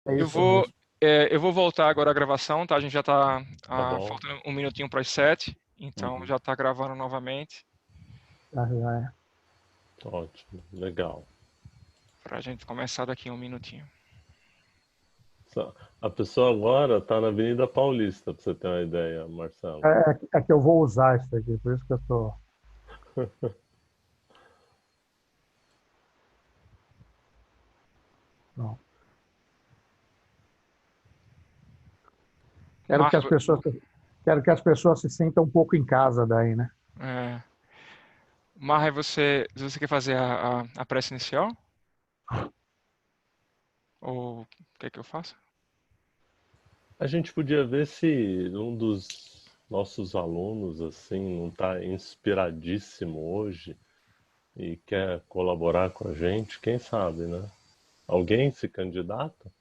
É Eu isso vou, mesmo. eu vou voltar agora a gravação, tá? A gente já tá Tá bom. faltando um minutinho para as 7, então Uhum. já tá gravando novamente Já é. Ótimo, legal. para a gente começar daqui um minutinho. A pessoa agora está na Avenida Paulista, para você ter uma ideia, Marcelo. É que eu vou usar isso aqui, por isso que eu tô. Não. Quero que as Marco, pessoas, quero que as pessoas se sintam um pouco em casa daí, né? é, Marra, você quer fazer a prece inicial? Ou o que é que eu faço? A gente podia ver se um dos nossos alunos assim não está inspiradíssimo hoje e quer colaborar com a gente, quem sabe, né? Alguém se candidata?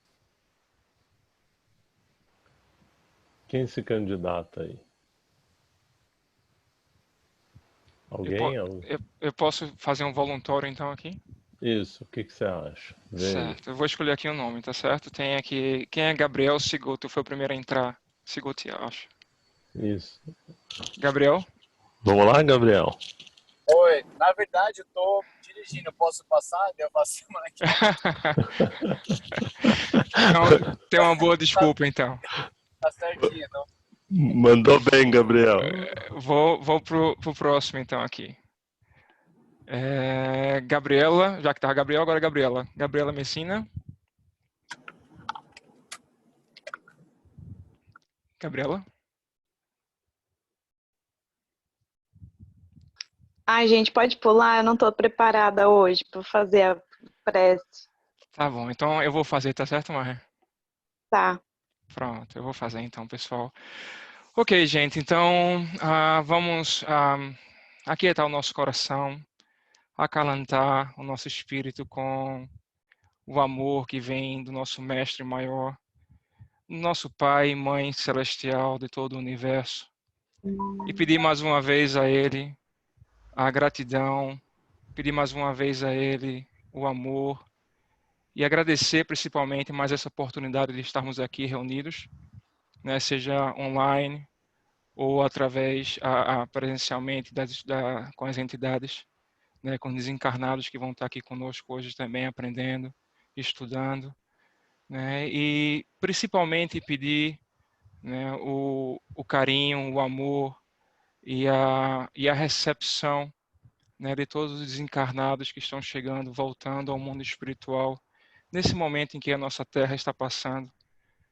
Quem se candidata aí? Eu, po- Alguém? eu posso fazer um voluntário então aqui? Isso, o que que você acha? Vê aí. Certo, eu vou escolher aqui o nome, tá certo? Tem aqui, quem é Gabriel Sigoto? Foi o primeiro a entrar. Sigoto, eu acho. Isso. Gabriel? Vamos lá, Gabriel? Oi, na verdade eu tô dirigindo, eu posso passar? Deu uma semana aqui. Então, tem uma boa Tá, desculpa então. tá certinho, não? Mandou bem, Gabriel. Vou pro próximo então aqui. Gabriela, já que tava Gabriel, agora é Gabriela. Gabriela Messina. Gabriela? Ai, gente, pode pular? Eu não tô preparada hoje para fazer a prece. Tá bom, então eu vou fazer, tá certo, Marre? Tá. Pronto, eu vou fazer então, pessoal. Ok, gente, então vamos aquietar o nosso coração, acalentar o nosso espírito com o amor que vem do nosso Mestre Maior, nosso Pai e Mãe Celestial de todo o universo. E pedir mais uma vez a Ele a gratidão, pedir mais uma vez a Ele o amor e agradecer principalmente mais essa oportunidade de estarmos aqui reunidos, né, seja online ou através presencialmente com as entidades, né, com os desencarnados que vão estar aqui conosco hoje também aprendendo, estudando, né, e principalmente pedir, né, o carinho, o amor e a recepção, né, de todos os desencarnados que estão chegando, voltando ao mundo espiritual, nesse momento em que a nossa Terra está passando,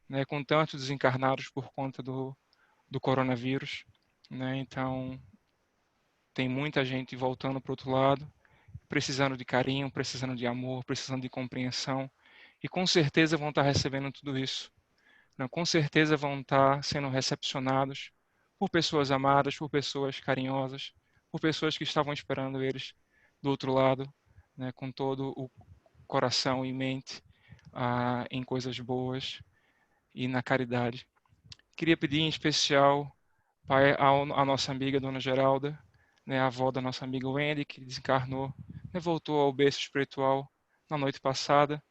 né, com tantos desencarnados por conta do coronavírus, né, então tem muita gente voltando para o outro lado, precisando de carinho, precisando de amor, precisando de compreensão, e com certeza vão estar recebendo tudo isso, né, com certeza vão estar sendo recepcionados por pessoas amadas, por pessoas carinhosas, por pessoas que estavam esperando eles do outro lado, né, com todo o coração e mente em coisas boas e na caridade. Queria pedir em especial Pai, a nossa amiga Dona Geralda, né, a avó da nossa amiga Wendy, que desencarnou, né, voltou ao berço espiritual na noite passada,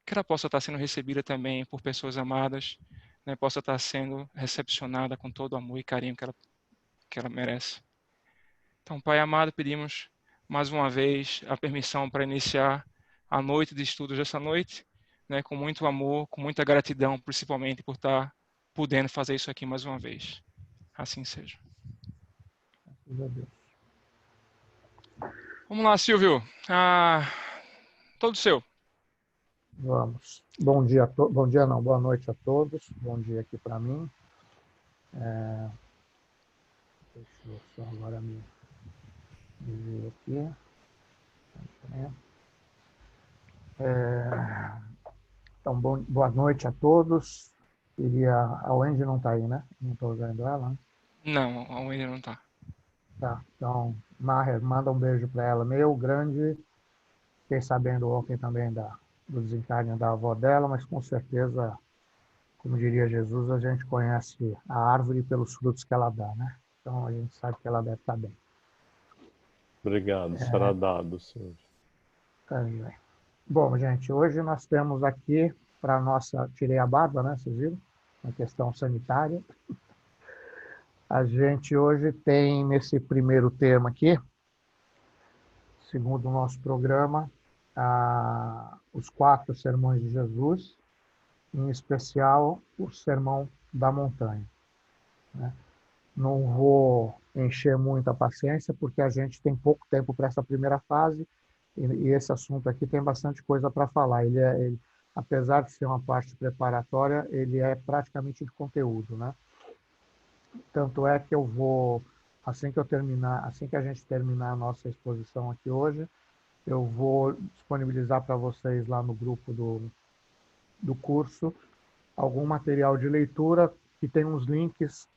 que ela possa estar sendo recebida também por pessoas amadas, né, possa estar sendo recepcionada com todo o amor e carinho que ela merece. Então, Pai amado, pedimos mais uma vez a permissão para iniciar a noite de estudos dessa noite, né, com muito amor, com muita gratidão, principalmente por estar podendo fazer isso aqui mais uma vez. Assim seja. Meu Deus. Vamos lá, Silvio. Todo seu. Vamos. Bom dia, bom dia não, boa noite a todos. Bom dia aqui para mim. Deixa eu só agora me ver aqui. Então, boa noite a todos. A Wendy não está aí, né? Não estou vendo ela, né? Não, a Wendy não tá. Tá, então, Maher, manda um beijo para ela. Meu grande, fiquei sabendo ontem também do desencarne da avó dela, mas com certeza, como diria Jesus, a gente conhece a árvore pelos frutos que ela dá, né? Então a gente sabe que ela deve estar bem. Obrigado, será dado, senhor. Tá bem. Bom, gente, hoje nós temos aqui para a nossa... Tirei a barba, né? Vocês viram? Uma questão sanitária. A gente hoje tem, nesse primeiro tema aqui, segundo o nosso programa, os 4 sermões de Jesus, em especial o Sermão da Montanha, né? Não vou encher muito a paciência, porque a gente tem pouco tempo para essa primeira fase, e esse assunto aqui tem bastante coisa para falar. Apesar de ser uma parte preparatória, ele é praticamente de conteúdo, né? Tanto é que eu vou, assim que a gente terminar a nossa exposição aqui hoje, eu vou disponibilizar para vocês lá no grupo do curso algum material de leitura que tem uns links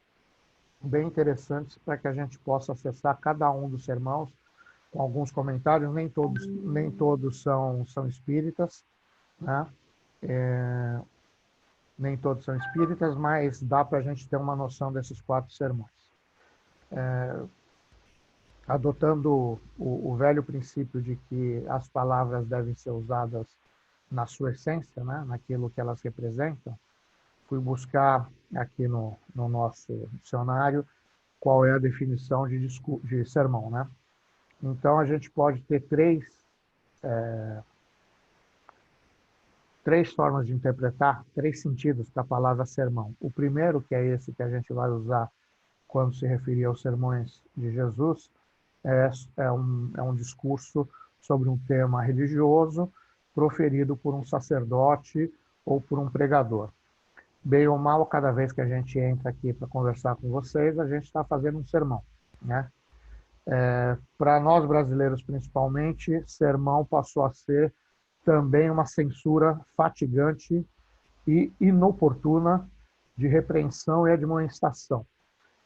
bem interessantes para que a gente possa acessar cada um dos sermões com alguns comentários. Nem todos são espíritas, né? Nem todos são espíritas, mas dá para a gente ter uma noção desses 4 sermões. Adotando o velho princípio de que as palavras devem ser usadas na sua essência, né? Naquilo que elas representam, fui buscar aqui no nosso dicionário qual é a definição de sermão, né? Então, a gente pode ter três formas de interpretar, 3 sentidos para a palavra sermão. O primeiro, que é esse que a gente vai usar quando se referir aos sermões de Jesus, é um discurso sobre um tema religioso proferido por um sacerdote ou por um pregador. Bem ou mal, cada vez que a gente entra aqui para conversar com vocês, a gente está fazendo um sermão, né? Para nós brasileiros, principalmente, sermão passou a ser também uma censura fatigante e inoportuna de repreensão e admoestação.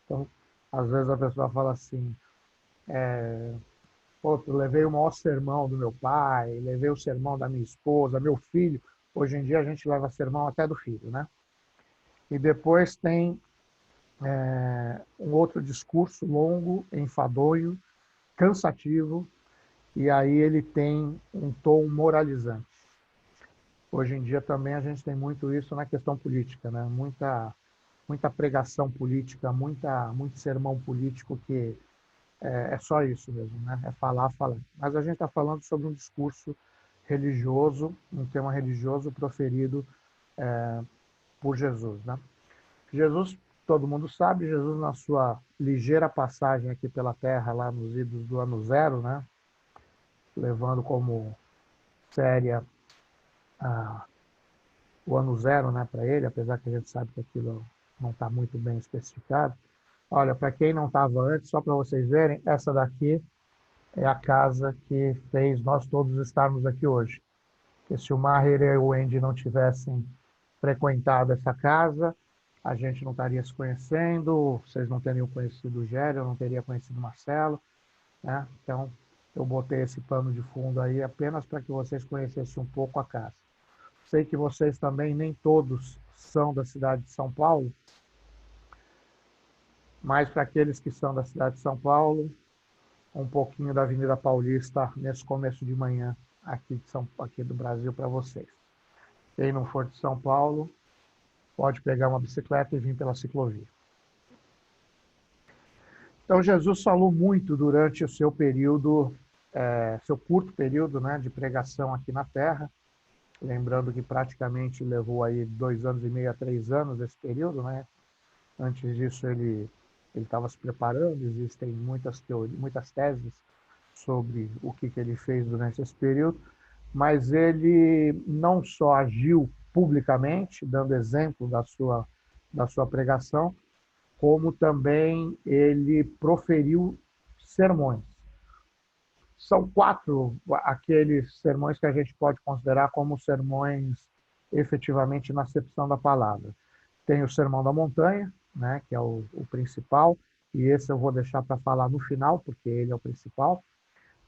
Então, às vezes a pessoa fala assim, eu levei o maior sermão do meu pai, levei o sermão da minha esposa, meu filho. Hoje em dia a gente leva sermão até do filho, né? E depois tem um outro discurso longo, enfadonho, cansativo, e aí ele tem um tom moralizante. Hoje em dia também a gente tem muito isso na questão política, né? Muita pregação política, muito sermão político que é só isso mesmo, né? É falar. Mas a gente está falando sobre um discurso religioso, um tema religioso proferido por Jesus, né? Jesus, todo mundo sabe, Jesus na sua ligeira passagem aqui pela Terra, lá nos idos do ano 0, né? Levando como séria o ano 0, né, para ele, apesar que a gente sabe que aquilo não está muito bem especificado. Olha, para quem não estava antes, só para vocês verem, essa daqui é a casa que fez nós todos estarmos aqui hoje. Porque se o Maher e o Andy não tivessem frequentado essa casa, a gente não estaria se conhecendo, vocês não teriam conhecido o Gério, eu não teria conhecido o Marcelo, né? Então, eu botei esse pano de fundo aí apenas para que vocês conhecessem um pouco a casa. Sei que vocês também, nem todos são da cidade de São Paulo, mas para aqueles que são da cidade de São Paulo, um pouquinho da Avenida Paulista nesse começo de manhã aqui do Brasil para vocês. Quem não for de São Paulo, pode pegar uma bicicleta e vir pela ciclovia. Então, Jesus falou muito durante o seu período, seu curto período, né, de pregação aqui na Terra. Lembrando que praticamente levou aí 2 anos e meio a 3 anos esse período, né? Antes disso, ele estava se preparando. Existem muitas teorias, muitas teses sobre o que ele fez durante esse período, mas ele não só agiu publicamente, dando exemplo da sua pregação, como também ele proferiu sermões. São 4 aqueles sermões que a gente pode considerar como sermões efetivamente na acepção da palavra. Tem o Sermão da Montanha, né, que é o principal, e esse eu vou deixar para falar no final, porque ele é o principal.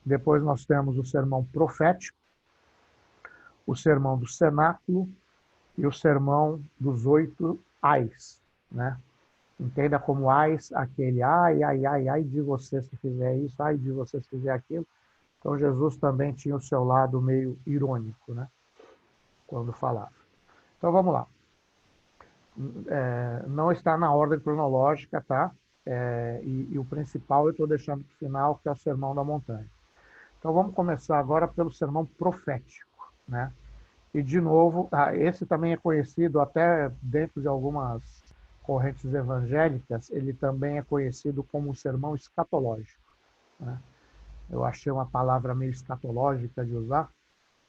Depois nós temos o Sermão Profético, o Sermão do Cenáculo e o Sermão dos 8 Ais, né? Entenda como ais, aquele ai de você se fizer isso, ai de você se fizer aquilo. Então, Jesus também tinha o seu lado meio irônico, né? Quando falava. Então vamos lá. Não está na ordem cronológica, tá? E o principal eu estou deixando para o final, que é o Sermão da Montanha. Então vamos começar agora pelo sermão profético, né? E de novo, esse também é conhecido até dentro de algumas correntes evangélicas, ele também é conhecido como o sermão escatológico, né? Eu achei uma palavra meio escatológica de usar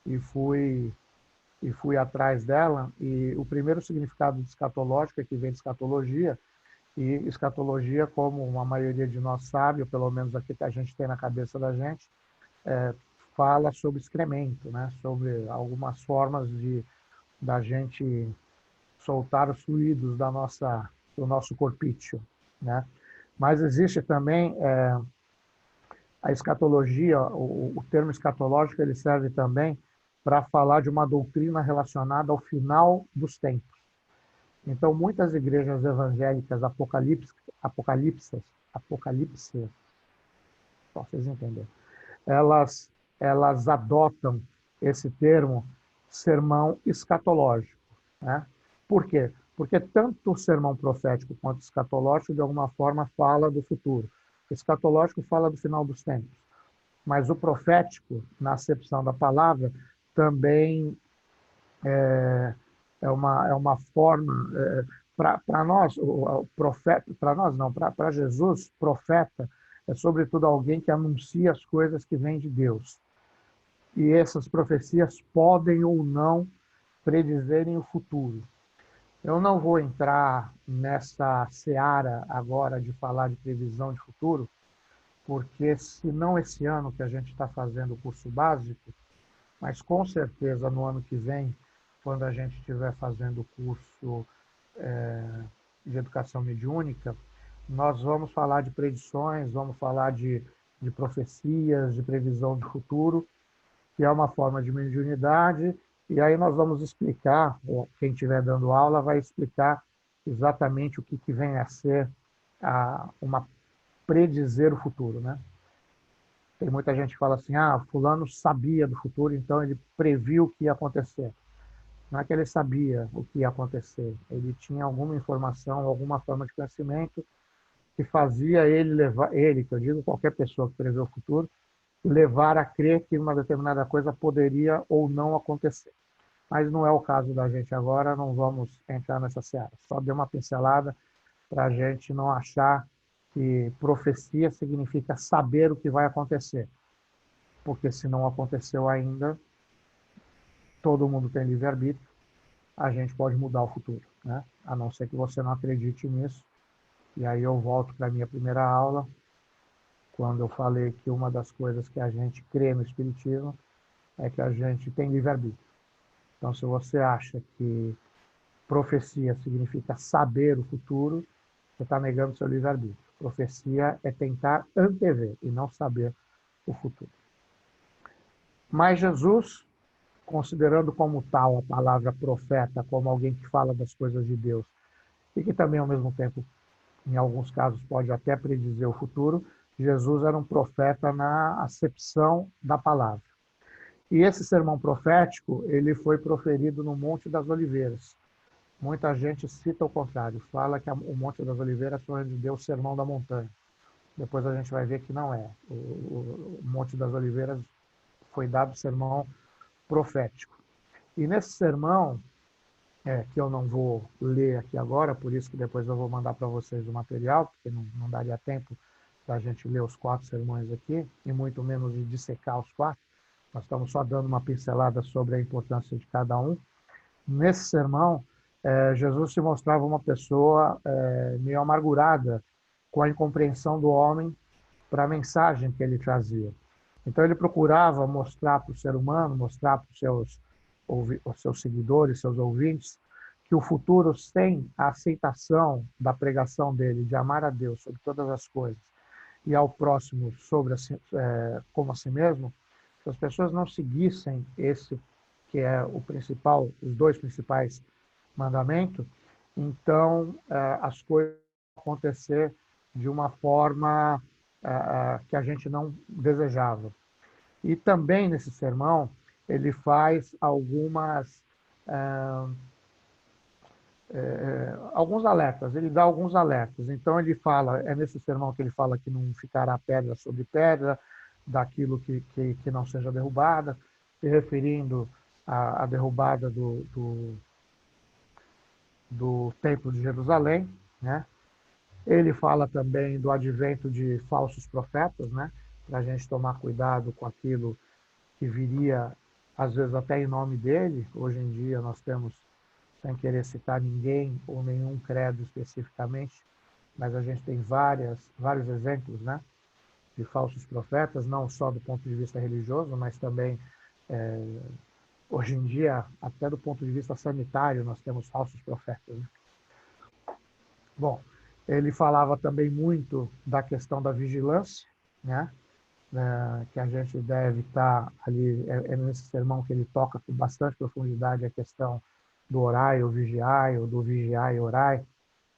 e fui atrás dela, e o primeiro significado de escatológico é que vem de escatologia, e escatologia, como a maioria de nós sabe, ou pelo menos aqui que a gente tem na cabeça da gente, fala sobre excremento, né? Sobre algumas formas da gente soltar os fluidos do nosso corpício, né? Mas existe também a escatologia, o termo escatológico, ele serve também para falar de uma doutrina relacionada ao final dos tempos. Então, muitas igrejas evangélicas apocalipse, só vocês entenderem, elas adotam esse termo sermão escatológico, né? Por quê? Porque tanto o sermão profético quanto o escatológico, de alguma forma, fala do futuro. O escatológico fala do final dos tempos, mas o profético, na acepção da palavra, também é uma forma, para nós, o profeta, para nós não, para Jesus, profeta é sobretudo alguém que anuncia as coisas que vêm de Deus. E essas profecias podem ou não predizerem o futuro. Eu não vou entrar nessa seara agora de falar de previsão de futuro, porque se não esse ano que a gente está fazendo o curso básico, mas com certeza no ano que vem, quando a gente estiver fazendo o curso de educação mediúnica, nós vamos falar de predições, vamos falar de profecias, de previsão de futuro, que é uma forma de mediunidade, e aí nós vamos explicar, quem estiver dando aula vai explicar exatamente o que vem a ser uma predizer o futuro, né? Tem muita gente que fala assim, fulano sabia do futuro, então ele previu o que ia acontecer. Não é que ele sabia o que ia acontecer, ele tinha alguma informação, alguma forma de conhecimento que fazia ele, que eu digo qualquer pessoa que prevê o futuro, levar a crer que uma determinada coisa poderia ou não acontecer. Mas não é o caso da gente agora, não vamos entrar nessa seara. Só dei uma pincelada para a gente não achar que profecia significa saber o que vai acontecer. Porque se não aconteceu ainda, todo mundo tem livre-arbítrio, a gente pode mudar o futuro, né? A não ser que você não acredite nisso. E aí eu volto para a minha primeira aula, quando eu falei que uma das coisas que a gente crê no Espiritismo é que a gente tem livre-arbítrio. Então, se você acha que profecia significa saber o futuro, você está negando seu livre-arbítrio. Profecia é tentar antever e não saber o futuro. Mas Jesus, considerando como tal a palavra profeta, como alguém que fala das coisas de Deus, e que também, ao mesmo tempo, em alguns casos, pode até predizer o futuro, Jesus era um profeta na acepção da palavra. E esse sermão profético, ele foi proferido no Monte das Oliveiras. Muita gente cita o contrário, fala que o Monte das Oliveiras foi onde deu o Sermão da Montanha. Depois a gente vai ver que não é. O Monte das Oliveiras foi dado o sermão profético. E nesse sermão, que eu não vou ler aqui agora, por isso que depois eu vou mandar para vocês o material, porque não daria tempo da gente ler os 4 sermões aqui, e muito menos de dissecar os 4. Nós estamos só dando uma pincelada sobre a importância de cada um. Nesse sermão, Jesus se mostrava uma pessoa meio amargurada com a incompreensão do homem para a mensagem que ele trazia. Então ele procurava mostrar para o ser humano, mostrar para os seus seguidores, seus ouvintes, que o futuro, sem a aceitação da pregação dele, de amar a Deus sobre todas as coisas e ao próximo como a si mesmo, se as pessoas não seguissem esse que é os 2 principais mandamentos, então as coisas vão acontecer de uma forma que a gente não desejava. E também nesse sermão ele faz algumas alguns alertas, ele dá alguns alertas. Então ele fala, é nesse sermão que ele fala que não ficará pedra sobre pedra, daquilo que não seja derrubada, se referindo à derrubada do Templo de Jerusalém, né? Ele fala também do advento de falsos profetas, né? Para a gente tomar cuidado com aquilo que viria, às vezes até em nome dele. Hoje em dia nós temos, sem querer citar ninguém ou nenhum credo especificamente, mas a gente tem vários exemplos, né, de falsos profetas, não só do ponto de vista religioso, mas também, hoje em dia, até do ponto de vista sanitário, nós temos falsos profetas, né? Bom, ele falava também muito da questão da vigilância, né, que a gente deve estar ali, é nesse sermão que ele toca com bastante profundidade a questão do orai ou vigiai, ou do vigiai e orai,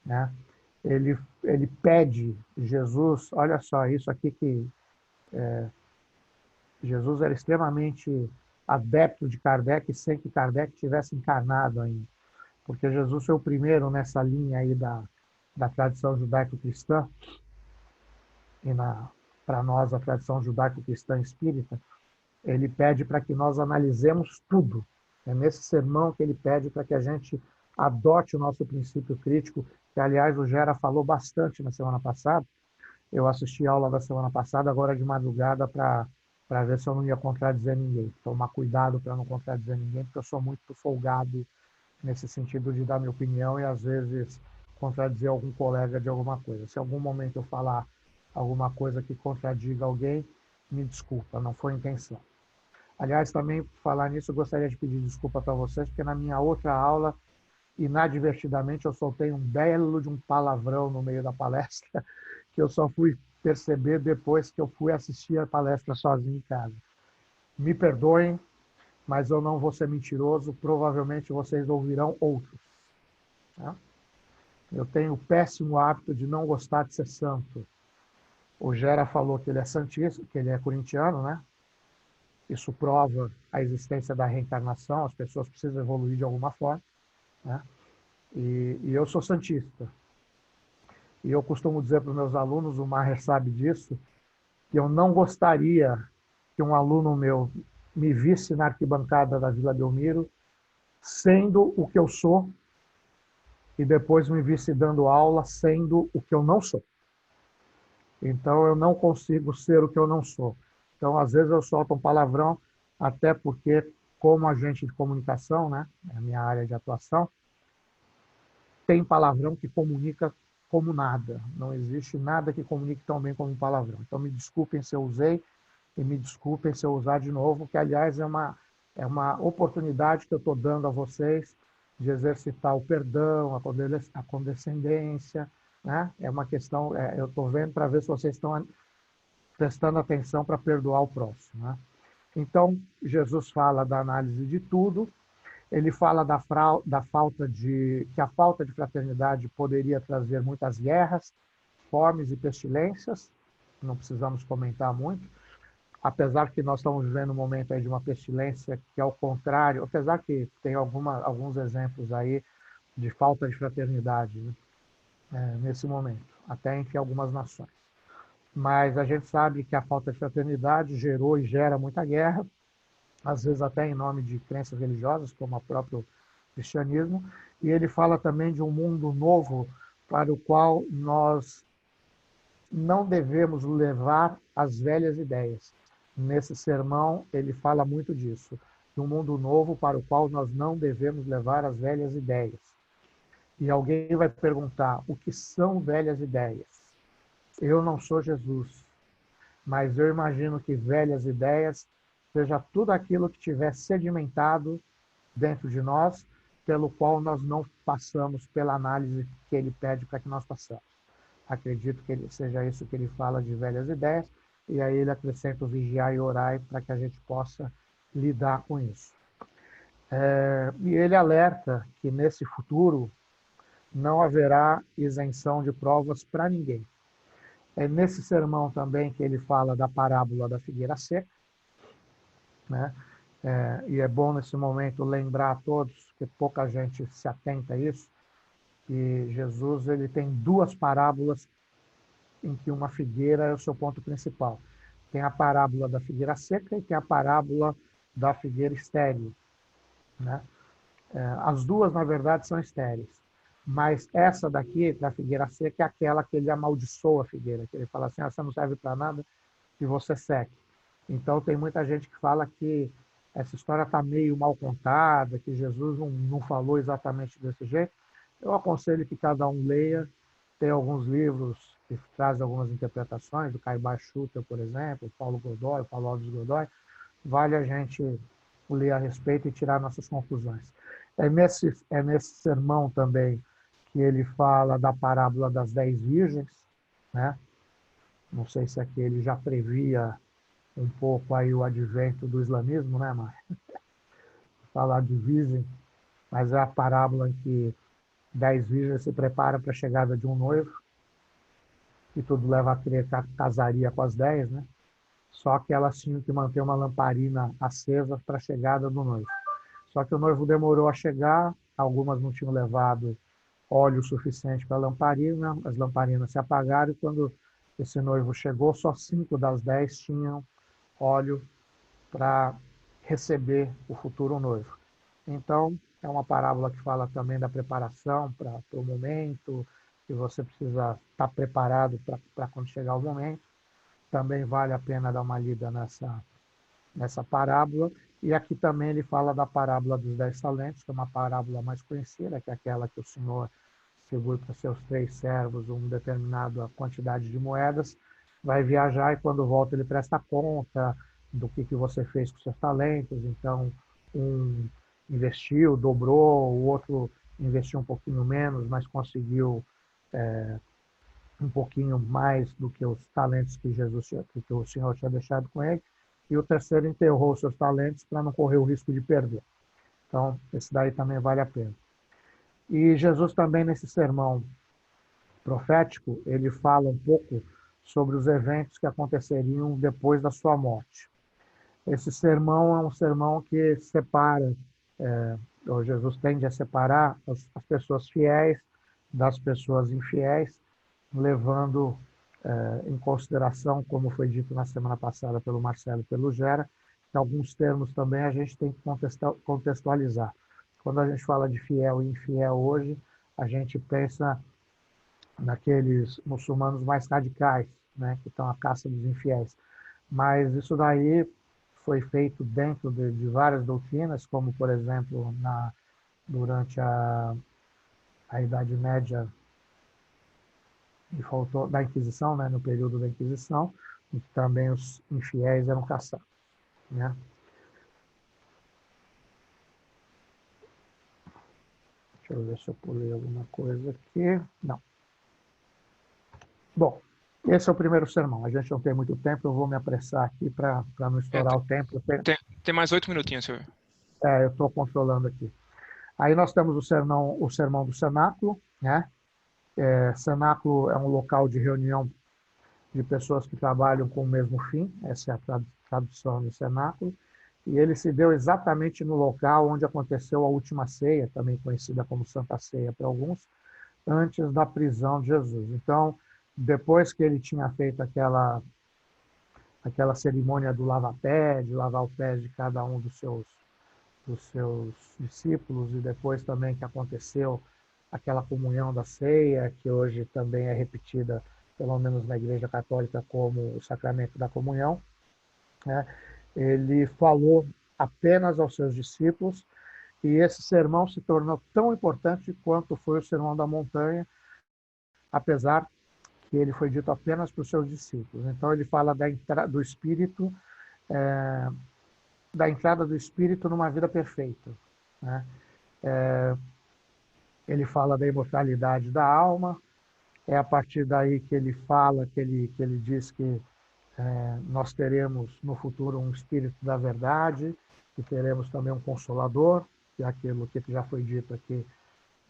né? Ele pede Jesus, olha só, isso aqui que Jesus era extremamente adepto de Kardec, sem que Kardec tivesse encarnado ainda, porque Jesus foi o primeiro nessa linha aí da tradição judaico-cristã, e para nós a tradição judaico-cristã espírita, ele pede para que nós analisemos tudo. É nesse sermão que ele pede para que a gente adote o nosso princípio crítico, que, aliás, o Gera falou bastante na semana passada. Eu assisti a aula da semana passada, agora de madrugada, para ver se eu não ia contradizer ninguém. Tomar cuidado para não contradizer ninguém, porque eu sou muito folgado nesse sentido de dar minha opinião e, às vezes, contradizer algum colega de alguma coisa. Se em algum momento eu falar alguma coisa que contradiga alguém, me desculpa, não foi intenção. Aliás, também, por falar nisso, eu gostaria de pedir desculpa para vocês, porque na minha outra aula, inadvertidamente, eu soltei um belo de um palavrão no meio da palestra, que eu só fui perceber depois que eu fui assistir a palestra sozinho em casa. Me perdoem, mas eu não vou ser mentiroso, provavelmente vocês ouvirão outros. Tá? Eu tenho o péssimo hábito de não gostar de ser santo. O Gera falou que ele é santista, que ele é corintiano, né? Isso prova a existência da reencarnação, as pessoas precisam evoluir de alguma forma, né? E eu sou santista. E eu costumo dizer para os meus alunos, o Maher sabe disso, que eu não gostaria que um aluno meu me visse na arquibancada da Vila Belmiro sendo o que eu sou e depois me visse dando aula sendo o que eu não sou. Então, eu não consigo ser o que eu não sou. Então, às vezes eu solto um palavrão, até porque, como agente de comunicação, né, é a minha área de atuação, tem palavrão que comunica como nada. Não existe nada que comunique tão bem como um palavrão. Então, me desculpem se eu usei e me desculpem se eu usar de novo, que, aliás, é uma oportunidade que eu estou dando a vocês de exercitar o perdão, a condescendência, né? É uma questão, eu estou vendo para ver se vocês estão prestando atenção para perdoar o próximo, né? Então, Jesus fala da análise de tudo, ele fala da falta que a falta de fraternidade poderia trazer muitas guerras, fomes e pestilências, não precisamos comentar muito, apesar que nós estamos vivendo um momento aí de uma pestilência que, ao contrário, apesar que tem alguns exemplos aí de falta de fraternidade, né, nesse momento, até entre algumas nações. Mas a gente sabe que a falta de fraternidade gerou e gera muita guerra, às vezes até em nome de crenças religiosas, como o próprio cristianismo, e ele fala também de um mundo novo para o qual nós não devemos levar as velhas ideias. Nesse sermão, ele fala muito disso, de um mundo novo para o qual nós não devemos levar as velhas ideias. E alguém vai perguntar, o que são velhas ideias? Eu não sou Jesus, mas eu imagino que velhas ideias seja tudo aquilo que tiver sedimentado dentro de nós, pelo qual nós não passamos pela análise que ele pede para que nós passamos. Acredito que seja isso que ele fala de velhas ideias, e aí ele acrescenta o vigiar e orar para que a gente possa lidar com isso. E ele alerta que nesse futuro não haverá isenção de provas para ninguém. É nesse sermão também que ele fala da parábola da figueira seca, né? E é bom nesse momento lembrar a todos, que pouca gente se atenta a isso, que Jesus ele tem duas parábolas em que uma figueira é o seu ponto principal. Tem a parábola da figueira seca e tem a parábola da figueira estéril, né? As duas, na verdade, são estéreis. Mas essa daqui, da figueira seca, é aquela que ele amaldiçoa a figueira, que ele fala assim, você não serve para nada, que você seque. Então, tem muita gente que fala que essa história está meio mal contada, que Jesus não falou exatamente desse jeito. Eu aconselho que cada um leia. Tem alguns livros que trazem algumas interpretações, do Caibar Schutter, por exemplo, Paulo Godoy, Paulo Alves Godoy. Vale a gente ler a respeito e tirar nossas conclusões. É nesse sermão também que ele fala da parábola das 10 virgens, né? Não sei se aqui ele já previa um pouco aí o advento do islamismo, né, Mar? Falar de virgem, mas é a parábola em que 10 virgens se preparam para a chegada de um noivo, e tudo leva a crer que casaria com as 10, né? Só que elas tinham que manter uma lamparina acesa para a chegada do noivo. Só que o noivo demorou a chegar, algumas não tinham levado óleo suficiente para a lamparina, as lamparinas se apagaram, e quando esse noivo chegou, só 5 das 10 tinham óleo para receber o futuro noivo. Então, é uma parábola que fala também da preparação para o momento, que você precisa estar preparado para quando chegar o momento. Também vale a pena dar uma lida nessa parábola. E aqui também ele fala da parábola dos 10 talentos, que é uma parábola mais conhecida, que é aquela que o Senhor distribui para seus 3 servos uma determinada quantidade de moedas, vai viajar e quando volta ele presta conta do que você fez com seus talentos. Então, um investiu, dobrou, o outro investiu um pouquinho menos, mas conseguiu um pouquinho mais do que os talentos que o Senhor tinha deixado com ele, e o terceiro enterrou seus talentos para não correr o risco de perder. Então, esse daí também vale a pena. E Jesus também, nesse sermão profético, ele fala um pouco sobre os eventos que aconteceriam depois da sua morte. Esse sermão é um sermão que separa, Jesus tende a separar as pessoas fiéis das pessoas infiéis, levando em consideração, como foi dito na semana passada pelo Marcelo e pelo Gera, que alguns termos também a gente tem que contextualizar. Quando a gente fala de fiel e infiel hoje, a gente pensa naqueles muçulmanos mais radicais, né, que estão à caça dos infiéis. Mas isso daí foi feito dentro de várias doutrinas, como, por exemplo, durante a Idade Média, da Inquisição, né, no período da Inquisição, em que também os infiéis eram caçados, né? Deixa eu ver se eu pulei alguma coisa aqui. Não. Bom, esse é o primeiro sermão. A gente não tem muito tempo, eu vou me apressar aqui para não estourar o tempo. Tem mais 8 minutinhos, senhor. Eu estou controlando aqui. Aí nós temos o sermão do cenáculo, né? Cenáculo é um local de reunião de pessoas que trabalham com o mesmo fim, essa é a tradução do cenáculo, e ele se deu exatamente no local onde aconteceu a última ceia, também conhecida como Santa Ceia para alguns, antes da prisão de Jesus. Então, depois que ele tinha feito aquela cerimônia do lava-pé, de lavar o pé de cada um dos seus discípulos, e depois também que aconteceu aquela comunhão da ceia, que hoje também é repetida, pelo menos na Igreja Católica, como o sacramento da comunhão, né? Ele falou apenas aos seus discípulos, e esse sermão se tornou tão importante quanto foi o Sermão da Montanha, apesar que ele foi dito apenas para os seus discípulos. Então ele fala da entrada do Espírito numa vida perfeita, né? Ele fala da imortalidade da alma. É a partir daí que ele fala, que ele diz que nós teremos no futuro um Espírito da verdade, que teremos também um Consolador, que é aquilo que já foi dito aqui,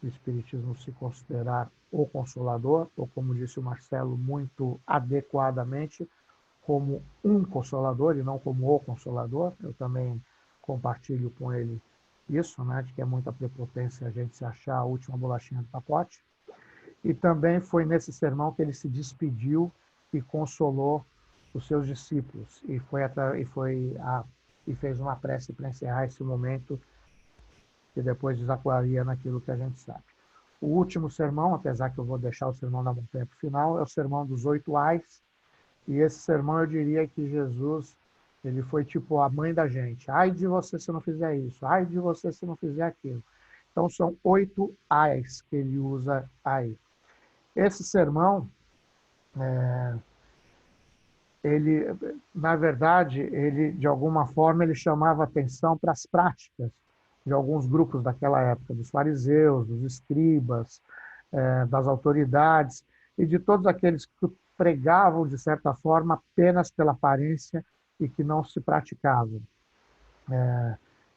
o Espiritismo se considerar o Consolador, ou como disse o Marcelo muito adequadamente, como um Consolador e não como o Consolador. Eu também compartilho com ele isso, né, de que é muita prepotência a gente se achar a última bolachinha do pacote. E também foi nesse sermão que ele se despediu e consolou os seus discípulos e fez uma prece para encerrar esse momento que depois desaguaria naquilo que a gente sabe. O último sermão, apesar que eu vou deixar o sermão da montanha para o final, é o sermão dos 8 ais. E esse sermão eu diria que Jesus, ele foi tipo a mãe da gente. Ai de você se não fizer isso, ai de você se não fizer aquilo. Então são 8 ais que ele usa aí. Esse sermão, ele, na verdade, ele de alguma forma ele chamava atenção para as práticas de alguns grupos daquela época, dos fariseus, dos escribas, das autoridades e de todos aqueles que pregavam, de certa forma, apenas pela aparência e que não se praticavam.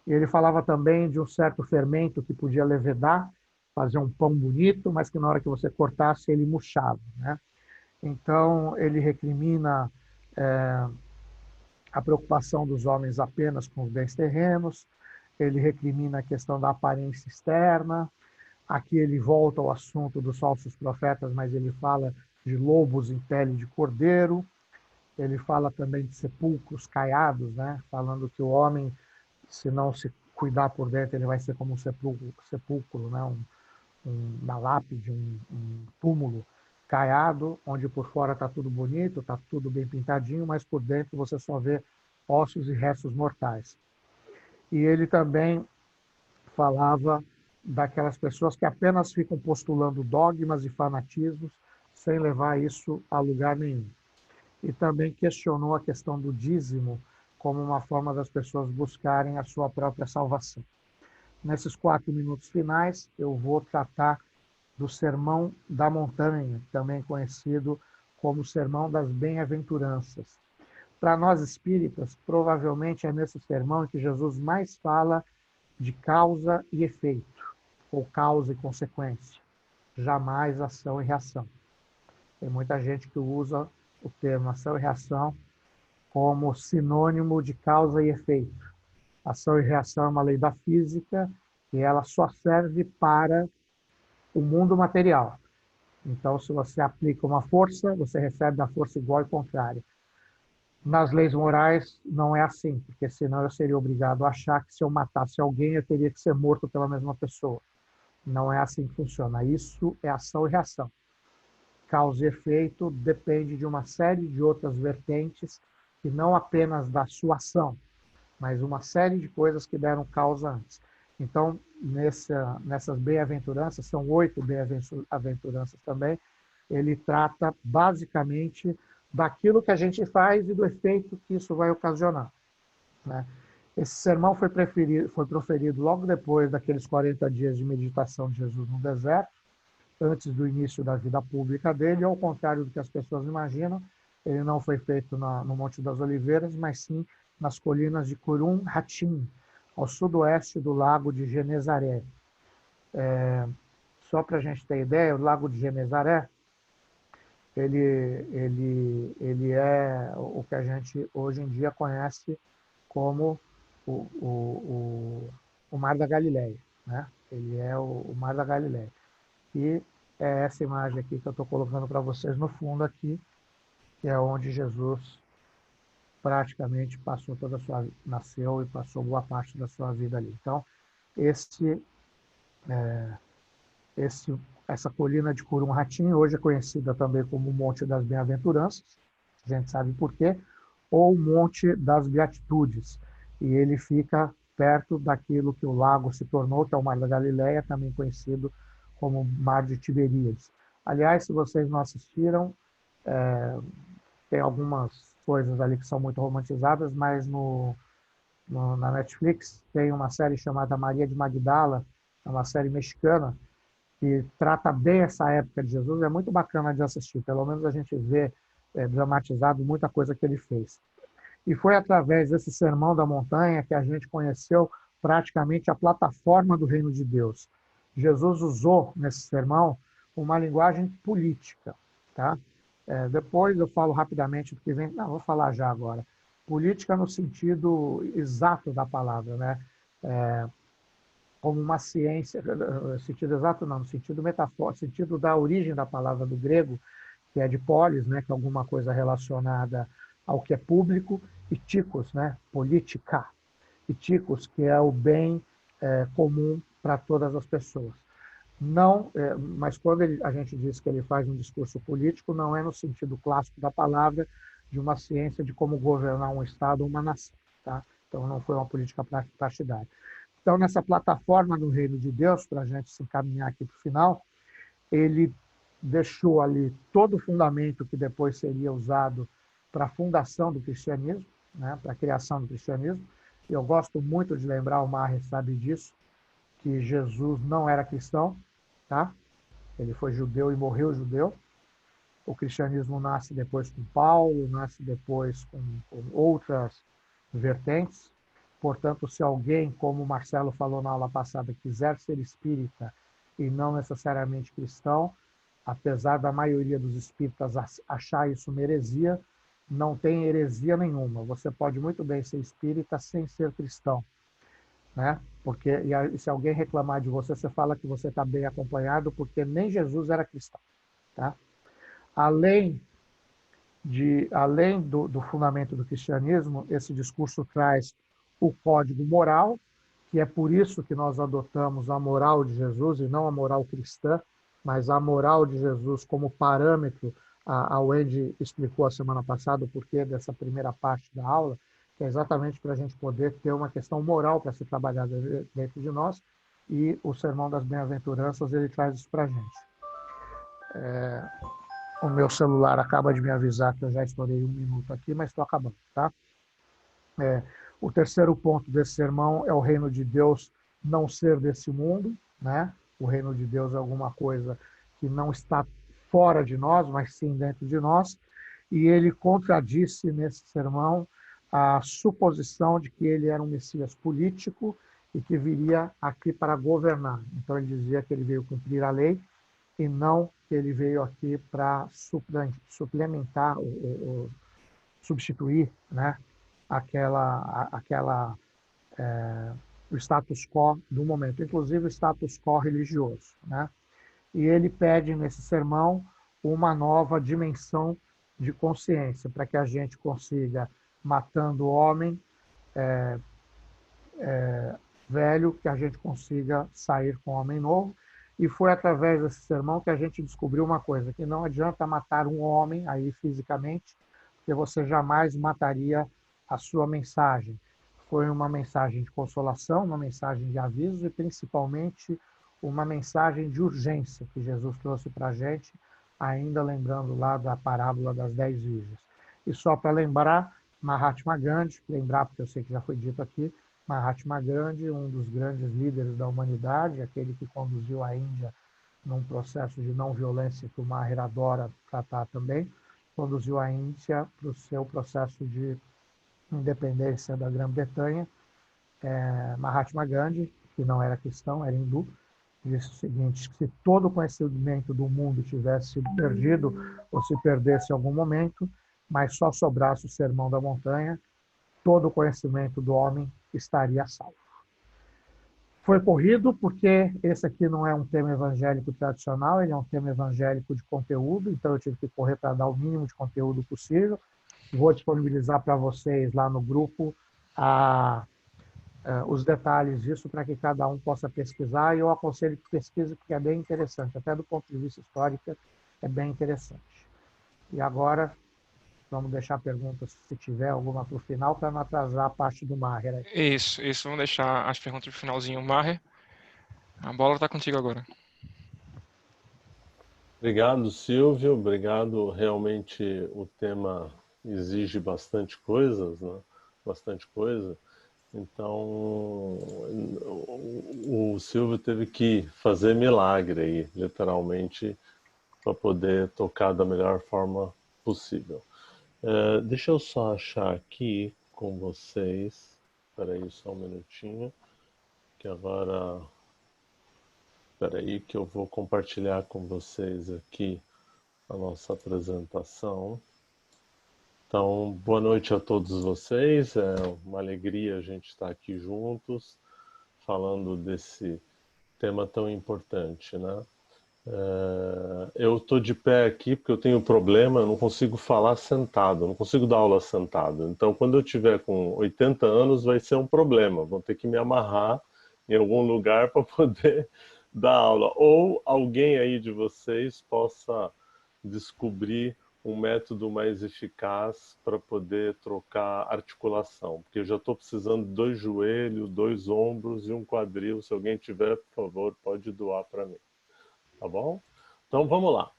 Ele falava também de um certo fermento que podia levedar, fazer um pão bonito, mas que na hora que você cortasse ele murchava, né? Então, ele recrimina a preocupação dos homens apenas com os bens terrenos, ele recrimina a questão da aparência externa. Aqui ele volta ao assunto dos falsos profetas, mas ele fala de lobos em pele de cordeiro, ele fala também de sepulcros caiados, né? Falando que o homem, se não se cuidar por dentro, ele vai ser como um sepulcro, né? Uma lápide, um túmulo caiado, onde por fora está tudo bonito, está tudo bem pintadinho, mas por dentro você só vê ossos e restos mortais. E ele também falava daquelas pessoas que apenas ficam postulando dogmas e fanatismos sem levar isso a lugar nenhum. E também questionou a questão do dízimo como uma forma das pessoas buscarem a sua própria salvação. Nesses 4 minutos finais, eu vou tratar do Sermão da Montanha, também conhecido como Sermão das Bem-aventuranças. Para nós espíritas, provavelmente é nesse sermão que Jesus mais fala de causa e efeito, ou causa e consequência, jamais ação e reação. Tem muita gente que usa o termo ação e reação como sinônimo de causa e efeito. Ação e reação é uma lei da física e ela só serve para o mundo material. Então, se você aplica uma força, você recebe da força igual e contrária. Nas leis morais, não é assim, porque senão eu seria obrigado a achar que se eu matasse alguém, eu teria que ser morto pela mesma pessoa. Não é assim que funciona. Isso é ação e reação. Causa e efeito depende de uma série de outras vertentes, e não apenas da sua ação, mas uma série de coisas que deram causa antes. Então, nessas bem-aventuranças, são 8 bem-aventuranças também, ele trata basicamente daquilo que a gente faz e do efeito que isso vai ocasionar, né? Esse sermão foi proferido logo depois daqueles 40 dias de meditação de Jesus no deserto, antes do início da vida pública dele. Ao contrário do que as pessoas imaginam, ele não foi feito no Monte das Oliveiras, mas sim nas colinas de Kurum Hatim, ao sudoeste do Lago de Genezaré. Só para a gente ter ideia, o Lago de Genezaré, ele é o que a gente hoje em dia conhece como o Mar da Galileia, né? Ele é o Mar da Galileia. E é essa imagem aqui que eu estou colocando para vocês no fundo aqui, que é onde Jesus praticamente nasceu e passou boa parte da sua vida ali. Então, essa colina de Kurum Hatim hoje é conhecida também como o Monte das Bem-aventuranças, a gente sabe por quê, ou o Monte das Beatitudes. E ele fica perto daquilo que o lago se tornou, que é o Mar da Galileia, também conhecido como Mar de Tiberíades. Aliás, se vocês não assistiram, tem algumas coisas ali que são muito romantizadas, mas na Netflix tem uma série chamada Maria de Magdala, é uma série mexicana, que trata bem essa época de Jesus. É muito bacana de assistir, pelo menos a gente vê dramatizado muita coisa que ele fez. E foi através desse Sermão da Montanha que a gente conheceu praticamente a plataforma do Reino de Deus. Jesus usou nesse sermão uma linguagem política, tá? Depois eu falo rapidamente do que vem. Não, vou falar já agora. Política no sentido exato da palavra, né? como uma ciência, no sentido exato não, no sentido metafórico, no sentido da origem da palavra do grego, que é de polis, né, que é alguma coisa relacionada ao que é público, e tikos, né, política, e tikos, que é o bem comum para todas as pessoas. Não, mas quando a gente diz que ele faz um discurso político, não é no sentido clássico da palavra de uma ciência de como governar um Estado ou uma nação. Tá? Então, não foi uma política partidária. Então, nessa plataforma do Reino de Deus, para a gente se encaminhar aqui para o final, ele deixou ali todo o fundamento que depois seria usado para a fundação do cristianismo, né, para a criação do cristianismo. Eu gosto muito de lembrar, o Maher sabe disso, que Jesus não era cristão, tá? Ele foi judeu e morreu judeu. O cristianismo nasce depois com Paulo, nasce depois com outras vertentes. Portanto, se alguém, como o Marcelo falou na aula passada, quiser ser espírita e não necessariamente cristão, apesar da maioria dos espíritas achar isso uma heresia, não tem heresia nenhuma. Você pode muito bem ser espírita sem ser cristão, né? Porque e se alguém reclamar de você, você fala que você está bem acompanhado, porque nem Jesus era cristão, tá? Além do fundamento do cristianismo, esse discurso traz o código moral, que é por isso que nós adotamos a moral de Jesus e não a moral cristã, mas a moral de Jesus como parâmetro. A Wendy explicou a semana passada o porquê dessa primeira parte da aula, que é exatamente para a gente poder ter uma questão moral para ser trabalhada dentro de nós, e o Sermão das Bem-aventuranças ele traz isso para a gente. O meu celular acaba de me avisar que eu já estourei 1 minuto aqui, mas estou acabando, tá? O terceiro ponto desse sermão é o reino de Deus não ser desse mundo, né? O reino de Deus é alguma coisa que não está fora de nós, mas sim dentro de nós. E ele contradisse nesse sermão a suposição de que ele era um Messias político e que viria aqui para governar. Então ele dizia que ele veio cumprir a lei e não que ele veio aqui para suplementar ou substituir, né, o status quo do momento, inclusive o status quo religioso, né? E ele pede nesse sermão uma nova dimensão de consciência para que a gente consiga, matando o homem velho, que a gente consiga sair com o homem novo. E foi através desse sermão que a gente descobriu uma coisa, que não adianta matar um homem aí fisicamente, porque você jamais mataria a sua mensagem. Foi uma mensagem de consolação, uma mensagem de aviso e principalmente uma mensagem de urgência que Jesus trouxe para a gente, ainda lembrando lá da parábola das 10 virgens. E só para lembrar, Mahatma Gandhi, lembrar porque eu sei que já foi dito aqui, Mahatma Gandhi, um dos grandes líderes da humanidade, aquele que conduziu a Índia num processo de não violência que o Maher adora tratar também, conduziu a Índia para o seu processo de independência da Grã-Bretanha. Mahatma Gandhi, que não era cristão, era hindu, disse o seguinte: se todo o conhecimento do mundo tivesse sido perdido ou se perdesse em algum momento, mas só sobrasse o Sermão da Montanha, todo o conhecimento do homem estaria salvo. Foi corrido porque esse aqui não é um tema evangélico tradicional, ele é um tema evangélico de conteúdo, então eu tive que correr para dar o mínimo de conteúdo possível. Vou disponibilizar para vocês lá no grupo os detalhes disso para que cada um possa pesquisar, e eu aconselho que pesquise porque é bem interessante, até do ponto de vista histórico é bem interessante. E agora vamos deixar perguntas, se tiver alguma para o final, para não atrasar a parte do Maher. Isso. Vamos deixar as perguntas pro finalzinho. Maher, a bola está contigo agora. Obrigado, Silvio. Obrigado. Realmente o tema exige bastante coisas, né? Bastante coisa. Então, o Silvio teve que fazer milagre aí, literalmente, para poder tocar da melhor forma possível. Deixa eu só achar aqui com vocês. Espera aí só um minutinho, que agora... Espera aí que eu vou compartilhar com vocês aqui a nossa apresentação. Então, boa noite a todos vocês. É uma alegria a gente estar aqui juntos, falando desse tema tão importante, né? Eu estou de pé aqui porque eu tenho um problema, eu não consigo falar sentado, eu não consigo dar aula sentado. Então, quando eu tiver com 80 anos, vai ser um problema. Vou ter que me amarrar em algum lugar para poder dar aula. Ou alguém aí de vocês possa descobrir um método mais eficaz para poder trocar articulação. Porque eu já estou precisando de 2 joelhos, 2 ombros e um quadril. Se alguém tiver, por favor, pode doar para mim. Tá bom? Então vamos lá.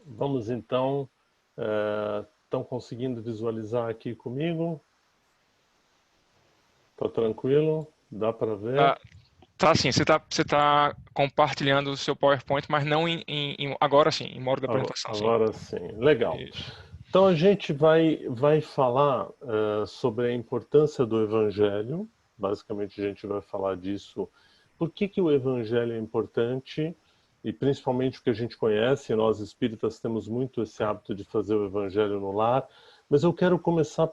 Vamos então. Estão conseguindo visualizar aqui comigo? Tá tranquilo? Dá para ver? Tá sim, você tá compartilhando o seu PowerPoint, mas não agora sim, em modo de apresentação. Agora sim. Legal. Isso. Então a gente vai falar sobre a importância do Evangelho. Basicamente a gente vai falar disso. Por que o Evangelho é importante? E principalmente o que a gente conhece, nós espíritas temos muito esse hábito de fazer o Evangelho no lar. Mas eu quero começar